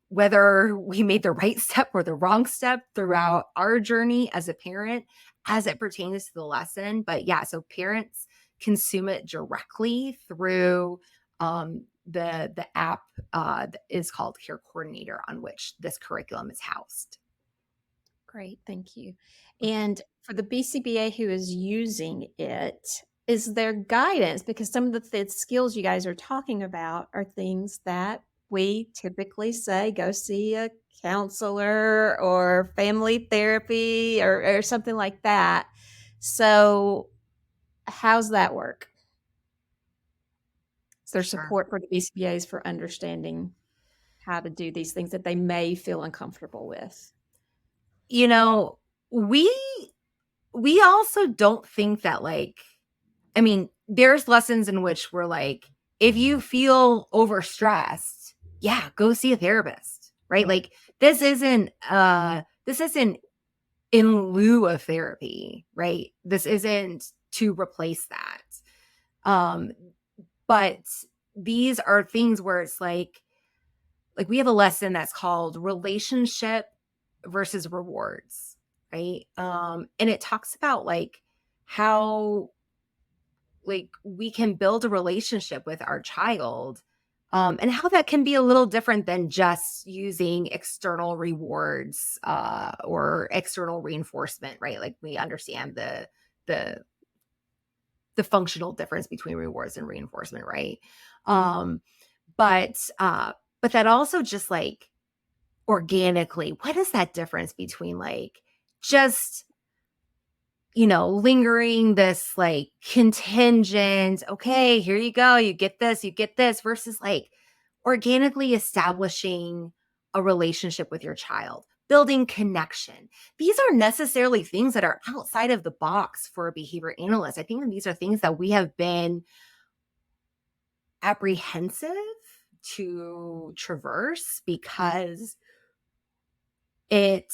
whether we made the right step or the wrong step throughout our journey as a parent as it pertains to the lesson. But yeah, so parents consume it directly through the app that is called Care Coordinator, on which this curriculum is housed. Great, thank you. And for the BCBA who is using it, is there guidance? Because some of the skills you guys are talking about are things that we typically say, go see a counselor or family therapy or something like that. So how's that work? Is there support for the BCBAs for understanding how to do these things that they may feel uncomfortable with? We also don't think that there's lessons in which we're like, if you feel overstressed, yeah, go see a therapist, right? Like this isn't in lieu of therapy, right? This isn't to replace that. But these are things where it's like we have a lesson that's called relationship versus rewards, right? And it talks about how we can build a relationship with our child, and how that can be a little different than just using external rewards or external reinforcement, right? Like we understand the functional difference between rewards and reinforcement, right? But that also just organically, what is that difference between just lingering this contingent, okay, here you go, you get this, versus organically establishing a relationship with your child, building connection. These aren't necessarily things that are outside of the box for a behavior analyst. I think that these are things that we have been apprehensive to traverse because it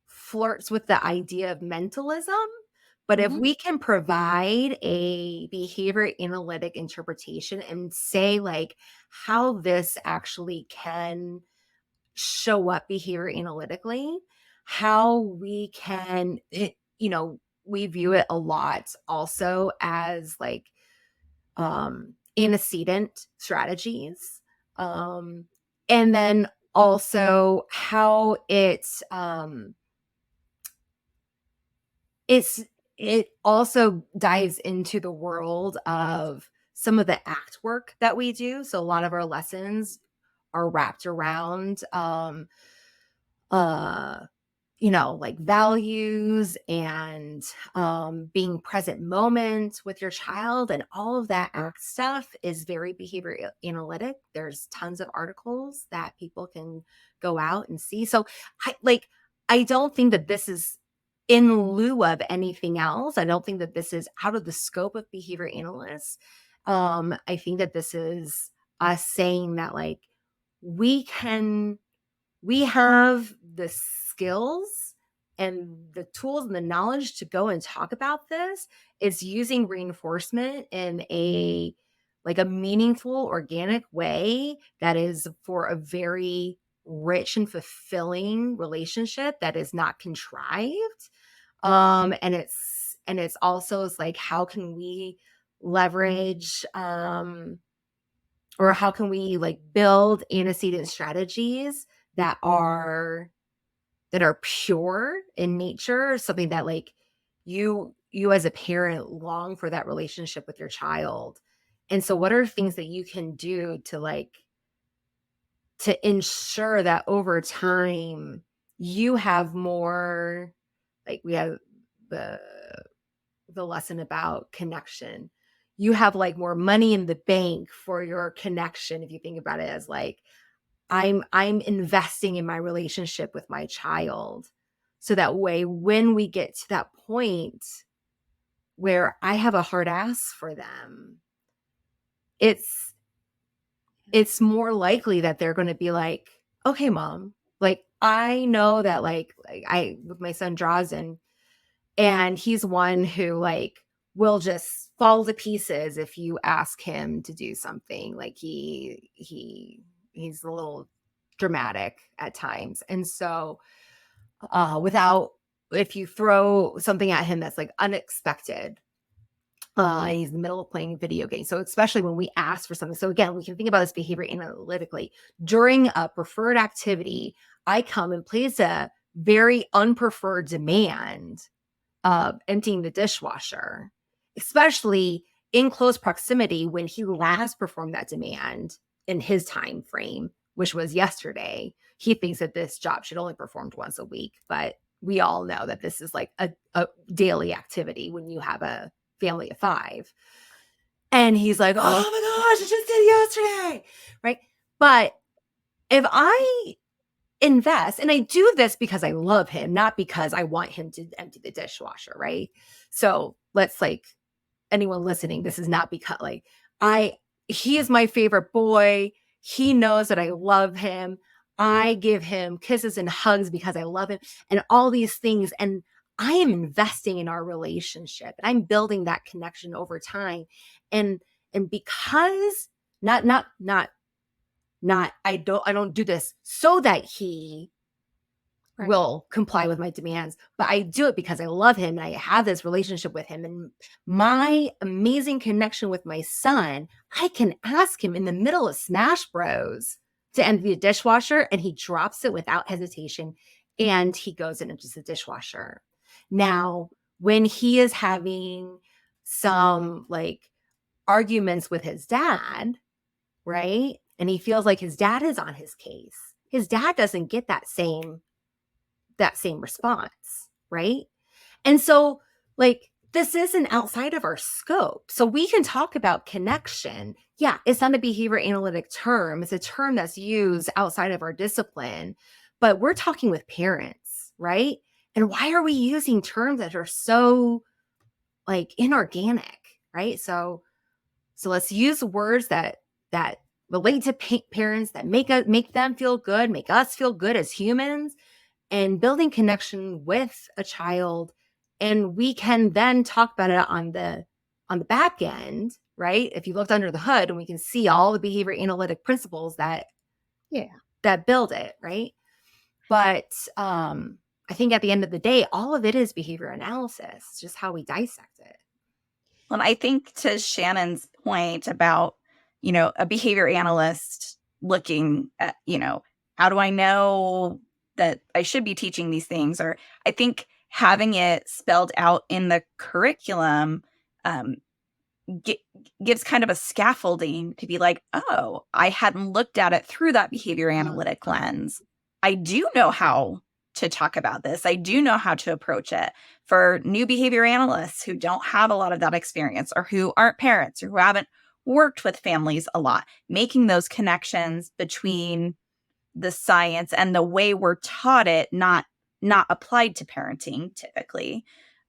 flirts with the idea of mentalism. But if we can provide a behavior analytic interpretation and say how this actually can show up behavior analytically, how we can, we view it a lot also as antecedent strategies. And then also how it also dives into the world of some of the ACT work that we do. So a lot of our lessons are wrapped around like values and being present moment with your child, and all of that stuff is very behavior analytic. There's tons of articles that people can go out and see. So I don't think that this is in lieu of anything else. I don't think that this is out of the scope of behavior analysts. I think that this is us saying that like we have the skills and the tools and the knowledge to go and talk about this. It's using reinforcement in a meaningful, organic way that is for a very rich and fulfilling relationship that is not contrived. And it's also is like, how can we leverage or how can we like build antecedent strategies that are pure in nature, something that like you as a parent long for that relationship with your child. And so what are things that you can do to ensure that over time you have more, like we have the lesson about connection. You have like more money in the bank for your connection, if you think about it as like, I'm investing in my relationship with my child. So that way, when we get to that point where I have a hard ask for them, it's more likely that they're going to be like, okay, mom, like I know that like I, with my son Drazen, and he's one who like will just fall to pieces if you ask him to do something. Like he's a little dramatic at times. And so if you throw something at him that's like unexpected, he's in the middle of playing a video game. So especially when we ask for something. So again, we can think about this behavior analytically. During a preferred activity, I come and place a very unpreferred demand of emptying the dishwasher, especially in close proximity when he last performed that demand in his time frame, which was yesterday. He thinks that this job should only be performed once a week, but we all know that this is like a daily activity when you have a family of 5. And he's like, oh my gosh, I just did it yesterday, right? But if I invest, and I do this because I love him, not because I want him to empty the dishwasher, right? So let's like, anyone listening, this is not because like he is my favorite boy. He knows that I love him. I give him kisses and hugs because I love him and all these things. And I am investing in our relationship and I'm building that connection over time. And because I don't do this so that he will comply with my demands, but I do it because I love him and I have this relationship with him and my amazing connection with my son. I can ask him in the middle of Smash Bros to empty the dishwasher and he drops it without hesitation and he goes and empties the dishwasher. Now, when he is having some like arguments with his dad, right? And he feels like his dad is on his case. His dad doesn't get that same response, right? And so like this isn't outside of our scope. So we can talk about connection. Yeah, it's not a behavior analytic term. It's a term that's used outside of our discipline, but we're talking with parents, right? And why are we using terms that are so like inorganic, right? So let's use words that relate to parents, that make them feel good, make us feel good as humans, and building connection with a child. And we can then talk about it on the back end, right? If you looked under the hood, and we can see all the behavior analytic principles that build it, right? But I think at the end of the day, all of it is behavior analysis, just how we dissect it. Well, I think to Shannon's point about, a behavior analyst looking at, how do I know that I should be teaching these things? Or I think having it spelled out in the curriculum gives kind of a scaffolding to be like, oh, I hadn't looked at it through that behavior analytic lens. I do know how to talk about this. I do know how to approach it. For new behavior analysts who don't have a lot of that experience, or who aren't parents, or who haven't worked with families a lot, making those connections between the science and the way we're taught it, not applied to parenting typically,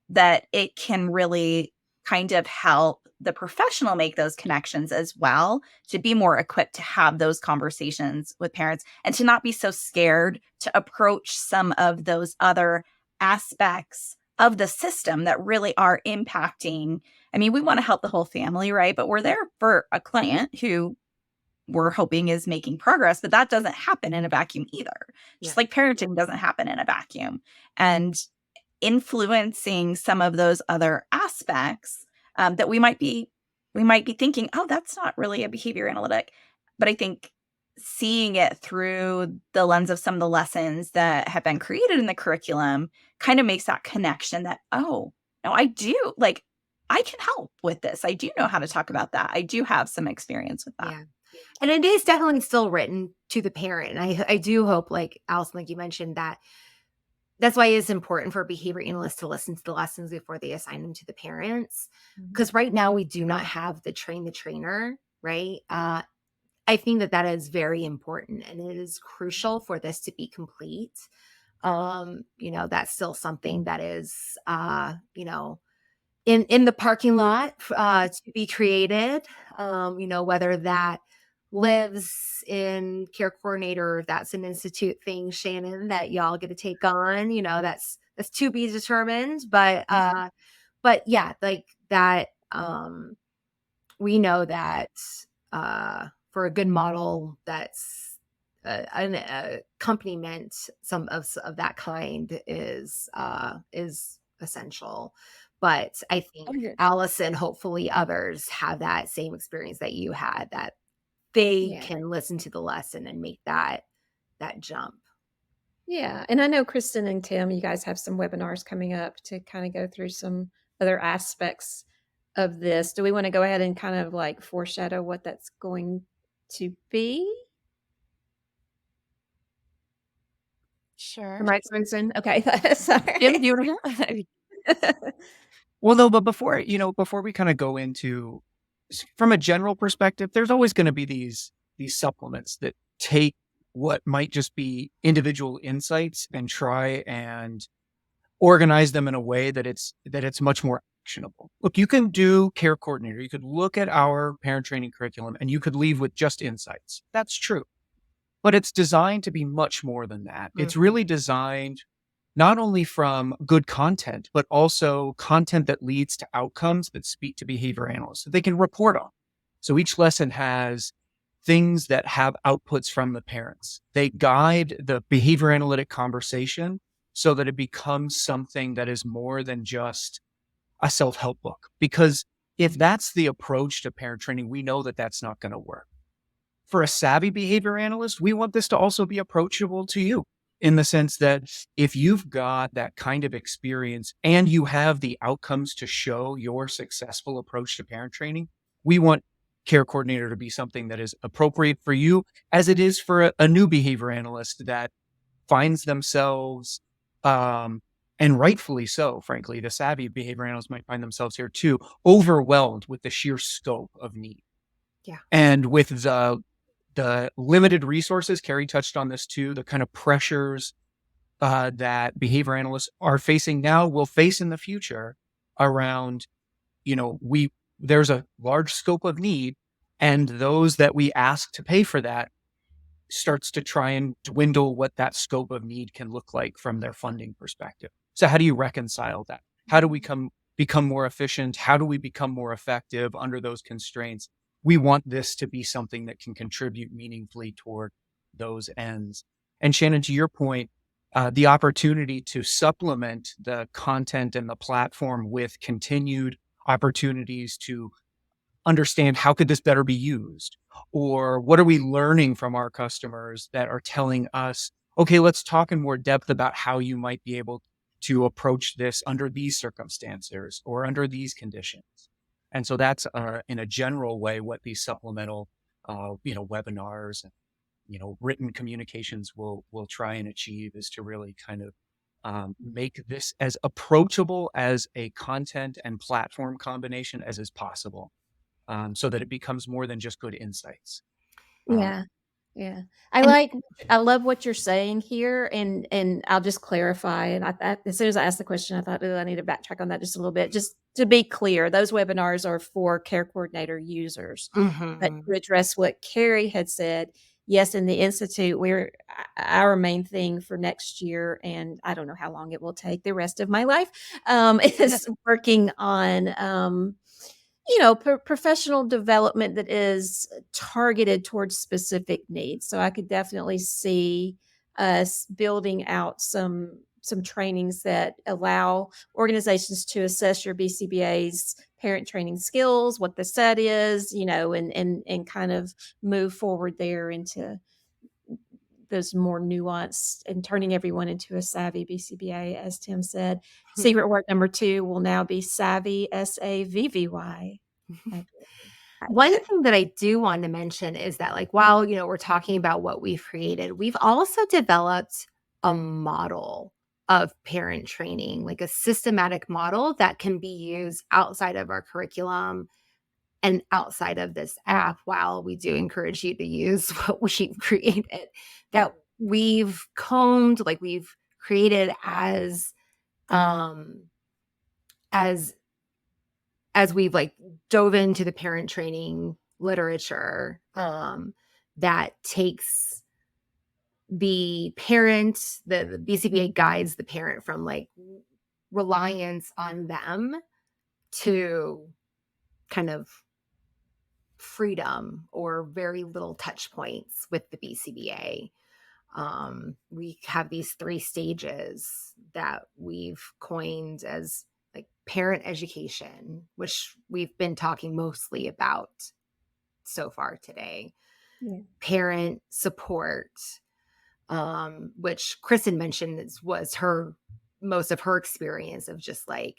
that it can really kind of help the professional make those connections as well, to be more equipped to have those conversations with parents, and to not be so scared to approach some of those other aspects of the system that really are impacting. I mean, we want to help the whole family, right? But we're there for a client who we're hoping is making progress, but that doesn't happen in a vacuum either. Just like parenting doesn't happen in a vacuum. And influencing some of those other aspects that we might be thinking, oh, that's not really a behavior analytic. But I think seeing it through the lens of some of the lessons that have been created in the curriculum kind of makes that connection that, oh, no, I do, like, I can help with this. I do know how to talk about that. I do have some experience with that. Yeah. And it is definitely still written to the parent. And I do hope, like Allison, like you mentioned, that's why it's important for behavior analysts to listen to the lessons before they assign them to the parents. Because right now we do not have the train the trainer, right? I think that is very important, and it is crucial for this to be complete. That's still something that is, in the parking lot to be created, whether that lives in care coordinator, if that's an institute thing, Shannon, that y'all get to take on, that's to be determined. But yeah, like that, we know that for a good model, that's an accompaniment, some of that kind is essential. But I think Allison, hopefully others have that same experience that you had, that they can listen to the lesson and make that jump. Yeah. And I know Kristen and Tim, you guys have some webinars coming up to kind of go through some other aspects of this. Do we want to go ahead and kind of like foreshadow what that's going to be? Sure. Right, Kristen? Okay. Sorry. Jim, do you want to go? Well, no, but before we kind of go into, from a general perspective, there's always going to be these supplements that take what might just be individual insights and try and organize them in a way that it's much more actionable. Look, you can do care coordinator. You could look at our parent training curriculum and you could leave with just insights. That's true. But it's designed to be much more than that. It's really designed not only from good content, but also content that leads to outcomes that speak to behavior analysts that they can report on. So each lesson has things that have outputs from the parents. They guide the behavior analytic conversation so that it becomes something that is more than just a self-help book. Because if that's the approach to parent training, we know that that's not going to work. For a savvy behavior analyst, we want this to also be approachable to you, in the sense that if you've got that kind of experience and you have the outcomes to show your successful approach to parent training, we want care coordinator to be something that is appropriate for you, as it is for a new behavior analyst that finds themselves, and rightfully so, frankly, the savvy behavior analysts might find themselves here too, overwhelmed with the sheer scope of need. Yeah. And with the limited resources, Carrie touched on this too, the kind of pressures that behavior analysts are facing now, will face in the future around, there's a large scope of need, and those that we ask to pay for that starts to try and dwindle what that scope of need can look like from their funding perspective. So how do you reconcile that? How do we become more efficient? How do we become more effective under those constraints? We want this to be something that can contribute meaningfully toward those ends. And Shannon, to your point, the opportunity to supplement the content and the platform with continued opportunities to understand how could this better be used, or what are we learning from our customers that are telling us, okay, let's talk in more depth about how you might be able to approach this under these circumstances or under these conditions. And so that's in a general way what these supplemental webinars and written communications will try and achieve, is to really kind of make this as approachable as a content and platform combination as is possible, so that it becomes more than just good insights. Yeah. Yeah. And- I love what you're saying here, and I'll just clarify. And as soon as I asked the question, I thought, I need to backtrack on that just a little bit. Just to be clear, those webinars are for care coordinator users. But to address what Carrie had said, yes, in the Institute, our main thing for next year, and I don't know how long it will take the rest of my life, is working on professional development that is targeted towards specific needs. So I could definitely see us building out some trainings that allow organizations to assess your BCBA's parent training skills, what the set is, and kind of move forward there into those more nuanced and turning everyone into a savvy BCBA, as Tim said. Secret word number 2 will now be savvy, SAVVY. One thing that I do want to mention is that, like, while, we're talking about what we've created, we've also developed a model of parent training, like a systematic model that can be used outside of our curriculum and outside of this app. While we do encourage you to use what we've created, that we've combed, like we've created as we've like dove into the parent training literature, that takes the parent, the BCBA guides the parent from like reliance on them to kind of freedom or very little touch points with the BCBA. We have these 3 stages that we've coined as like parent education, which we've been talking mostly about so far today. Yeah. Parent support, which Kristen mentioned was most of her experience of just like,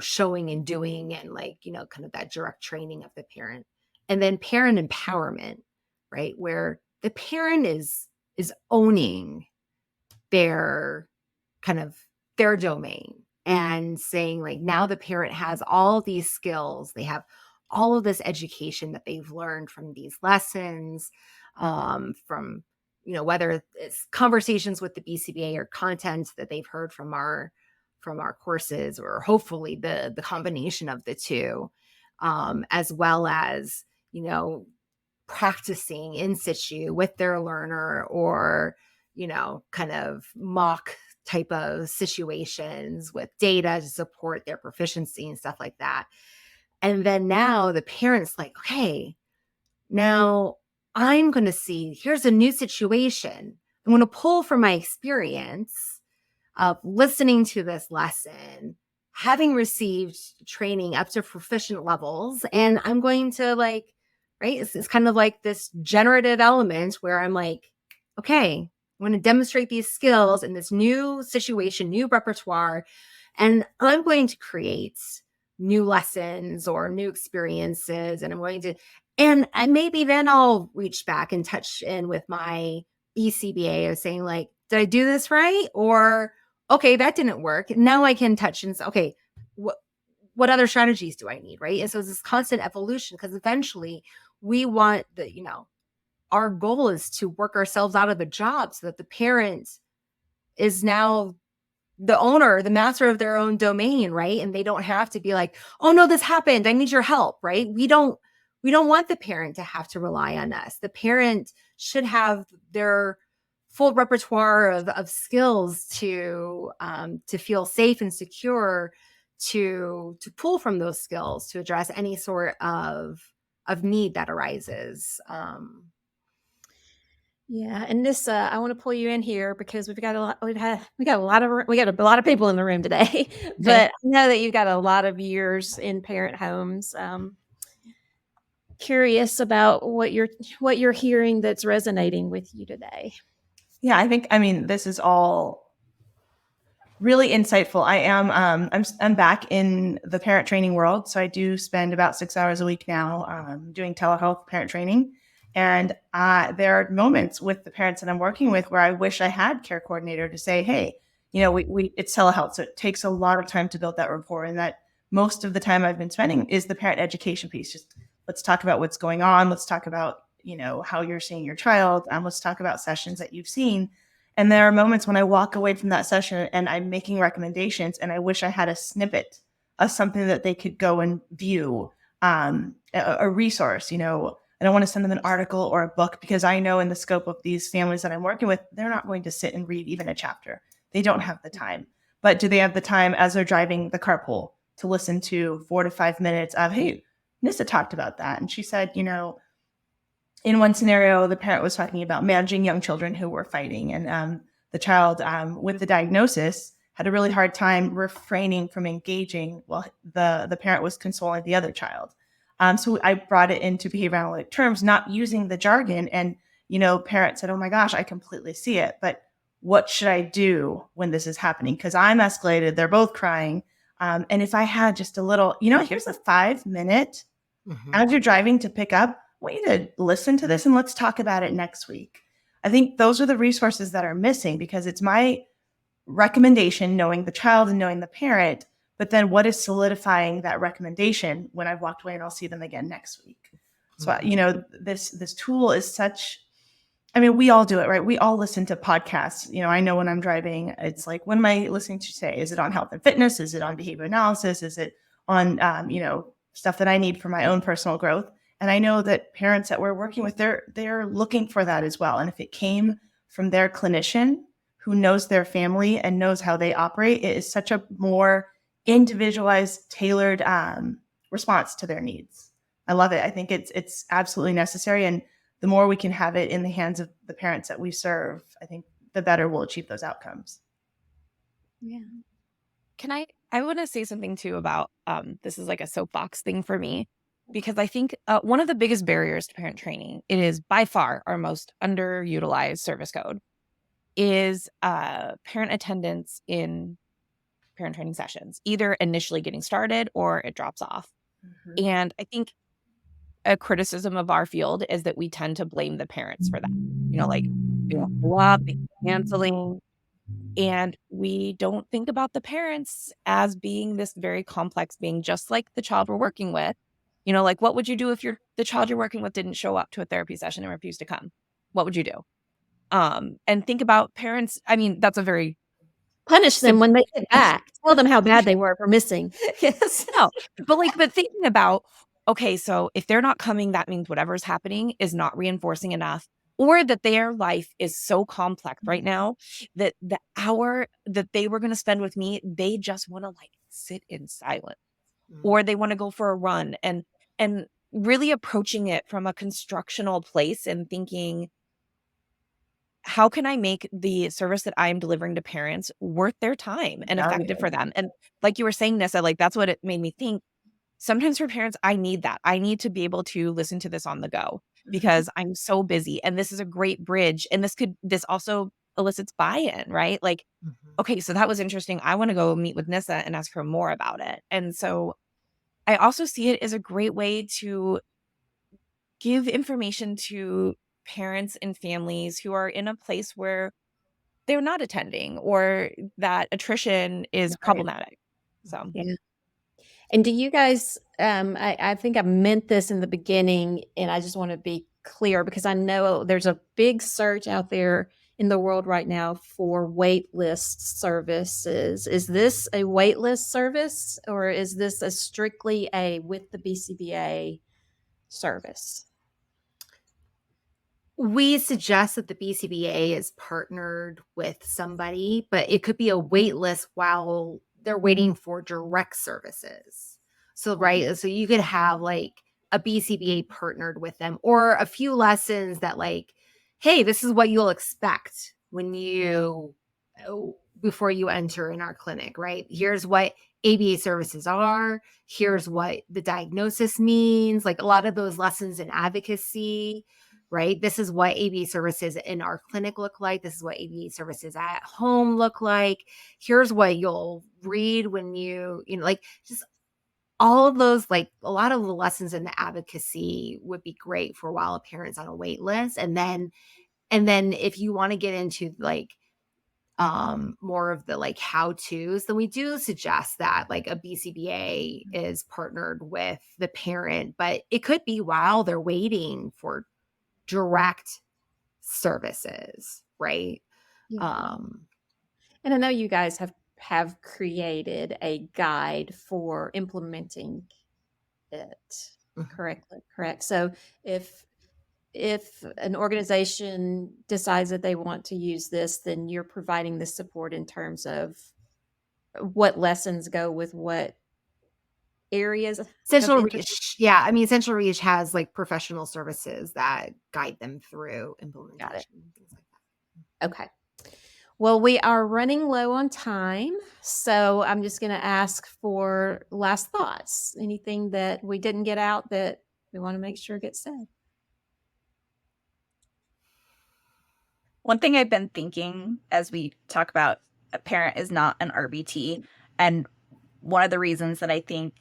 showing and doing and like, kind of that direct training of the parent. And then parent empowerment, right? Where the parent is owning their domain and saying like, now the parent has all these skills, they have all of this education that they've learned from these lessons, from whether it's conversations with the BCBA or content that they've heard from our courses, or hopefully the combination of the two, as well as practicing in situ with their learner, or kind of mock type of situations with data to support their proficiency and stuff like that. And then now the parent's like, okay, now I'm going to see, here's a new situation. I'm going to pull from my experience of listening to this lesson, having received training up to proficient levels. And I'm going to right, it's kind of like this generative element where I'm like, okay, I'm going to demonstrate these skills in this new situation, new repertoire, and I'm going to create new lessons or new experiences. And and maybe then I'll reach back and touch in with my BCBA of saying like, did I do this right? Or, okay, that didn't work. Now I can touch and say, okay, what other strategies do I need? Right. And so it's this constant evolution, because eventually we want our goal is to work ourselves out of a job so that the parent is now the owner, the master of their own domain, right? And they don't have to be like, oh no, this happened, I need your help, right? We don't want the parent to have to rely on us. The parent should have their full repertoire of skills to feel safe and secure, to pull from those skills to address any sort of need that arises. Yeah, and this I want to pull you in here because we got a lot of people in the room today. But I know that you've got a lot of years in parent homes. Curious about what you're hearing that's resonating with you today. Yeah, I mean, this is all really insightful. I'm back in the parent training world, so I do spend about 6 hours a week now doing telehealth parent training. And there are moments with the parents that I'm working with where I wish I had care coordinator to say, hey, it's telehealth. So it takes a lot of time to build that rapport. And that most of the time I've been spending is the parent education piece. Just let's talk about what's going on. Let's talk about, how you're seeing your child. Let's talk about sessions that you've seen. And there are moments when I walk away from that session and I'm making recommendations and I wish I had a snippet of something that they could go and view, a resource. I don't want to send them an article or a book because I know in the scope of these families that I'm working with, they're not going to sit and read even a chapter. They don't have the time. But do they have the time as they're driving the carpool to listen to 4 to 5 minutes of, hey, Nissa talked about that. And she said, in one scenario, the parent was talking about managing young children who were fighting. And the child with the diagnosis had a really hard time refraining from engaging while the parent was consoling the other child. So I brought it into behavioral analytic terms, not using the jargon. And, parents said, oh my gosh, I completely see it. But what should I do when this is happening? Because I'm escalated. They're both crying. And if I had just a little, here's a 5-minute as you're driving to pick up, I want you to listen to this and let's talk about it next week. I think those are the resources that are missing because it's my recommendation, knowing the child and knowing the parent, but then what is solidifying that recommendation when I've walked away and I'll see them again next week. So, this tool is such, we all do it, right? We all listen to podcasts. I know when I'm driving, it's like, what am I listening to today? Is it on health and fitness? Is it on behavior analysis? Is it on, stuff that I need for my own personal growth? And I know that parents that we're working with, they're looking for that as well. And if it came from their clinician who knows their family and knows how they operate, it is such a more individualized, tailored response to their needs. I love it. I think it's absolutely necessary. And the more we can have it in the hands of the parents that we serve, I think the better we'll achieve those outcomes. Yeah. I want to say something too about, this is like a soapbox thing for me, because I think one of the biggest barriers to parent training, it is by far our most underutilized service code, is parent attendance in parent training sessions, either initially getting started or it drops off. Mm-hmm. And I think a criticism of our field is that we tend to blame the parents for that. Like, they don't show up, they canceling. And we don't think about the parents as being this very complex being, just like the child we're working with. Like, what would you do if the child you're working with didn't show up to a therapy session and refused to come? What would you do? And think about parents. That's a very punish them when they get back. Tell them how bad they were for missing. Yes. No. But thinking about, okay, so if they're not coming, that means whatever's happening is not reinforcing enough, or that their life is so complex right now that the hour that they were going to spend with me, they just want to sit in silence, or they want to go for a run, and really approaching it from a constructional place and thinking, how can I make the service that I am delivering to parents worth their time and effective for them? And like you were saying, Nissa, that's what it made me think. Sometimes for parents, I need that. I need to be able to listen to this on the go because I'm so busy. And this is a great bridge. And this also elicits buy-in, right? Okay, so that was interesting. I want to go meet with Nissa and ask her more about it. And so I also see it as a great way to give information to parents and families who are in a place where they're not attending or that attrition is problematic. So, yeah. And do you guys, I think I meant this in the beginning, and I just want to be clear because I know there's a big search out there in the world right now for wait list services. Is this a wait list service, or is this strictly a with the BCBA service? We suggest that the BCBA is partnered with somebody, but it could be a wait list while they're waiting for direct services. So, right. So you could have a BCBA partnered with them, or a few lessons that hey, this is what you'll expect when before you enter in our clinic, right? Here's what ABA services are. Here's what the diagnosis means. A lot of those lessons in advocacy, right? This is what ABA services in our clinic look like. This is what ABA services at home look like. Here's what you'll read when just all of those, like a lot of the lessons in the advocacy would be great for while a parent's on a wait list. And then if you want to get into like more of the like how to's, then we do suggest that like a BCBA is partnered with the parent, but it could be while they're waiting for direct services, right? Yeah. And I know you guys have created a guide for implementing it correct. So if an organization decides that they want to use this, then you're providing the support in terms of what lessons go with what areas of CentralReach, yeah. I mean, CentralReach has like professional services that guide them through implementation. Things like that. Okay. Well, we are running low on time, so I'm just going to ask for last thoughts. Anything that we didn't get out that we want to make sure gets said? One thing I've been thinking as we talk about a parent is not an RBT. And one of the reasons that I think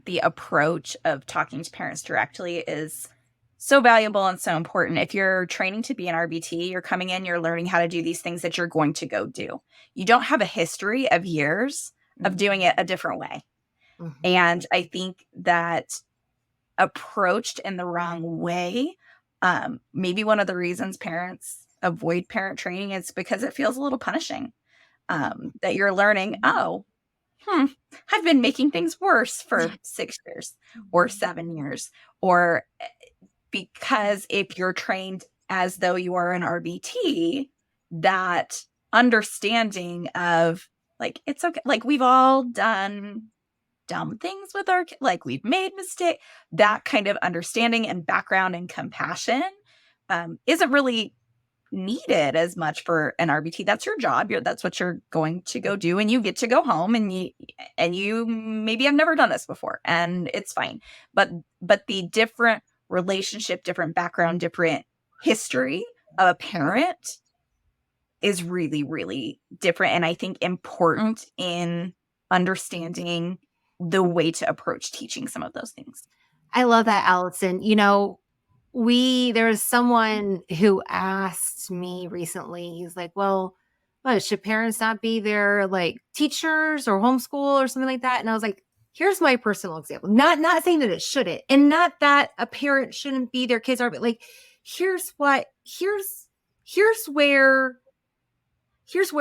the approach of talking to parents directly is so valuable and so important. If you're training to be an RBT, you're coming in, you're learning how to do these things that you're going to go do. You don't have a history of years of doing it a different way. Mm-hmm. And I think that approached in the wrong way, maybe one of the reasons parents avoid parent training is because it feels a little punishing, that you're learning, I've been making things worse for 6 years or 7 years, or because if you're trained as though you are an RBT, that understanding of like, it's okay. Like we've all done dumb things with our kids, like we've made mistakes, that kind of understanding and background and compassion isn't really needed as much for an RBT. That's your job. That's what you're going to go do, and you get to go home, and you maybe have never done this before, and it's fine. But the different relationship, different background, different history of a parent is really, really different, and I think important in understanding the way to approach teaching some of those things. I love that, Allison. You know, there was someone who asked me recently, he's like, well, should parents not be their like teachers or homeschool or something like that? And I was like, here's my personal example. Not saying that it shouldn't, and not that a parent shouldn't be their kids, but like, here's where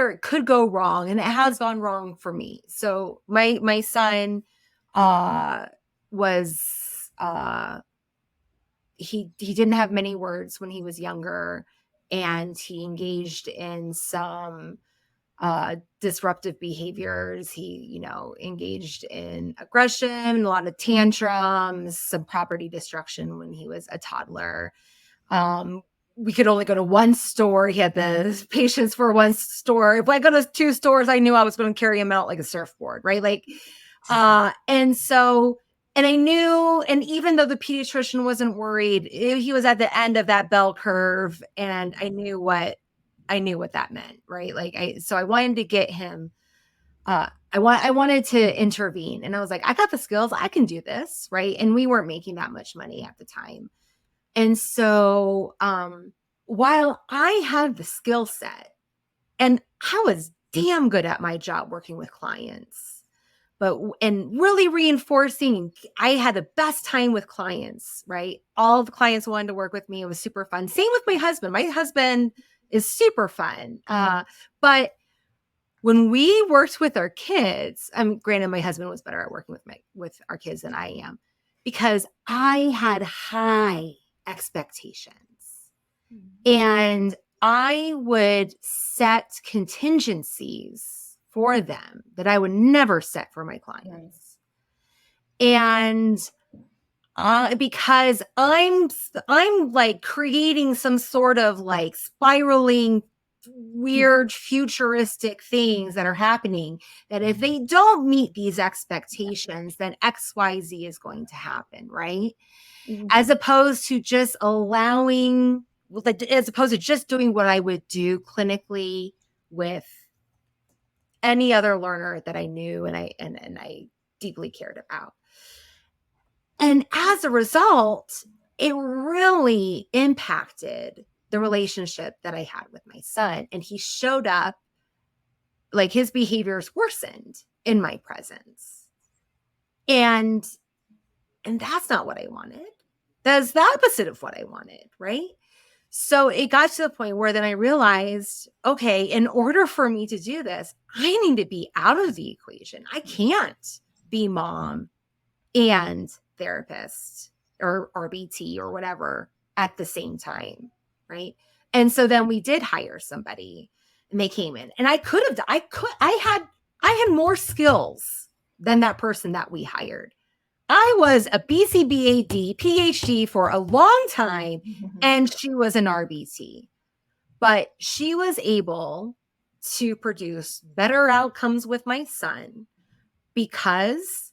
it could go wrong, and it has gone wrong for me. So my son was he didn't have many words when he was younger, and he engaged in some disruptive behaviors. He, engaged in aggression, a lot of tantrums, some property destruction when he was a toddler. We could only go to one store. He had the patience for one store. If I go to 2 stores, I knew I was going to carry him out like a surfboard, right? Like, and I knew, and even though the pediatrician wasn't worried, he was at the end of that bell curve, and I knew what that meant, right? Like, so I wanted to get him, I wanted to intervene, and I was like, I got the skills, I can do this, right? And we weren't making that much money at the time. And so, while I had the skill set, and I was damn good at my job working with clients, and really reinforcing, I had the best time with clients, right? All the clients wanted to work with me. It was super fun. Same with my husband. My husband is super fun. But when we worked with our kids, granted, my husband was better at working with our kids than I am, because I had high expectations. And I would set contingencies for them that I would never set for my clients. And because I'm like creating some sort of like spiraling weird futuristic things that are happening, that if they don't meet these expectations, then XYZ is going to happen, right? Mm-hmm. As opposed to just doing what I would do clinically with any other learner that I knew and I deeply cared about. And as a result, it really impacted the relationship that I had with my son. And he showed up, like his behaviors worsened in my presence. And that's not what I wanted. That's the opposite of what I wanted, right? So it got to the point where then I realized, okay, in order for me to do this, I need to be out of the equation. I can't be mom and therapist or RBT or whatever at the same time, right? And so then we did hire somebody and they came in, and I had more skills than that person that we hired. I was a BCBA-D PhD for a long time, and she was an RBT, but she was able to produce better outcomes with my son because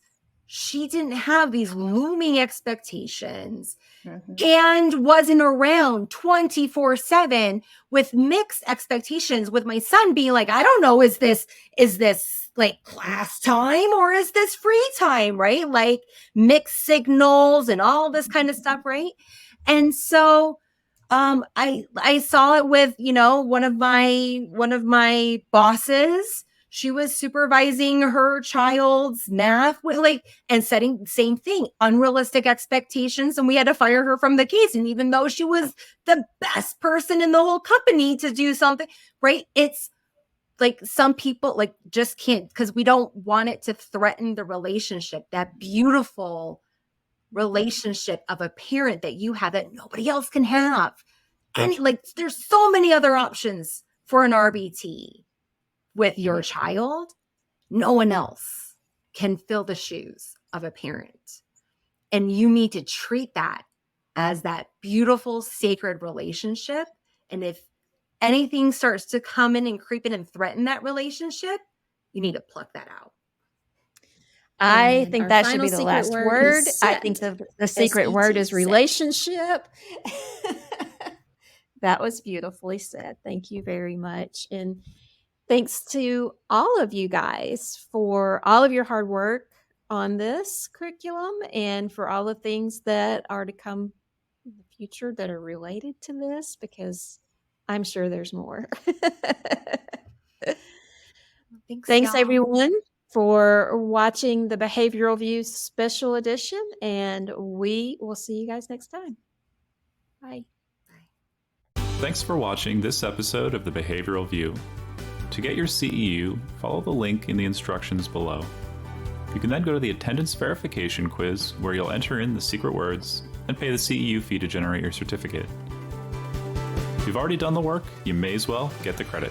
she didn't have these looming expectations and wasn't around 24/7 with mixed expectations, with my son being like, I don't know, is this like class time or is this free time, right? Like mixed signals and all this kind of stuff, right? And so I saw it with, one of my bosses. She was supervising her child's math and setting same thing, unrealistic expectations. And we had to fire her from the case. And even though she was the best person in the whole company to do something, right? It's like some people like just can't, because we don't want it to threaten the relationship, that beautiful relationship of a parent that you have that nobody else can have. And like, there's so many other options for an RBT. With your child, no one else can fill the shoes of a parent. And you need to treat that as that beautiful, sacred relationship. And if anything starts to come in and creep in and threaten that relationship, you need to pluck that out. I think our that should final be the secret last word word. is I set. think the secret word is set. relationship. That was beautifully said. Thank you very much. And thanks to all of you guys for all of your hard work on this curriculum and for all the things that are to come in the future that are related to this, because I'm sure there's more. Thanks y'all. everyone for watching the Behavioral Views Special Edition, and we will see you guys next time. Bye. Thanks for watching this episode of the Behavioral View. To get your CEU, follow the link in the instructions below. You can then go to the attendance verification quiz, where you'll enter in the secret words and pay the CEU fee to generate your certificate. If you've already done the work, you may as well get the credit.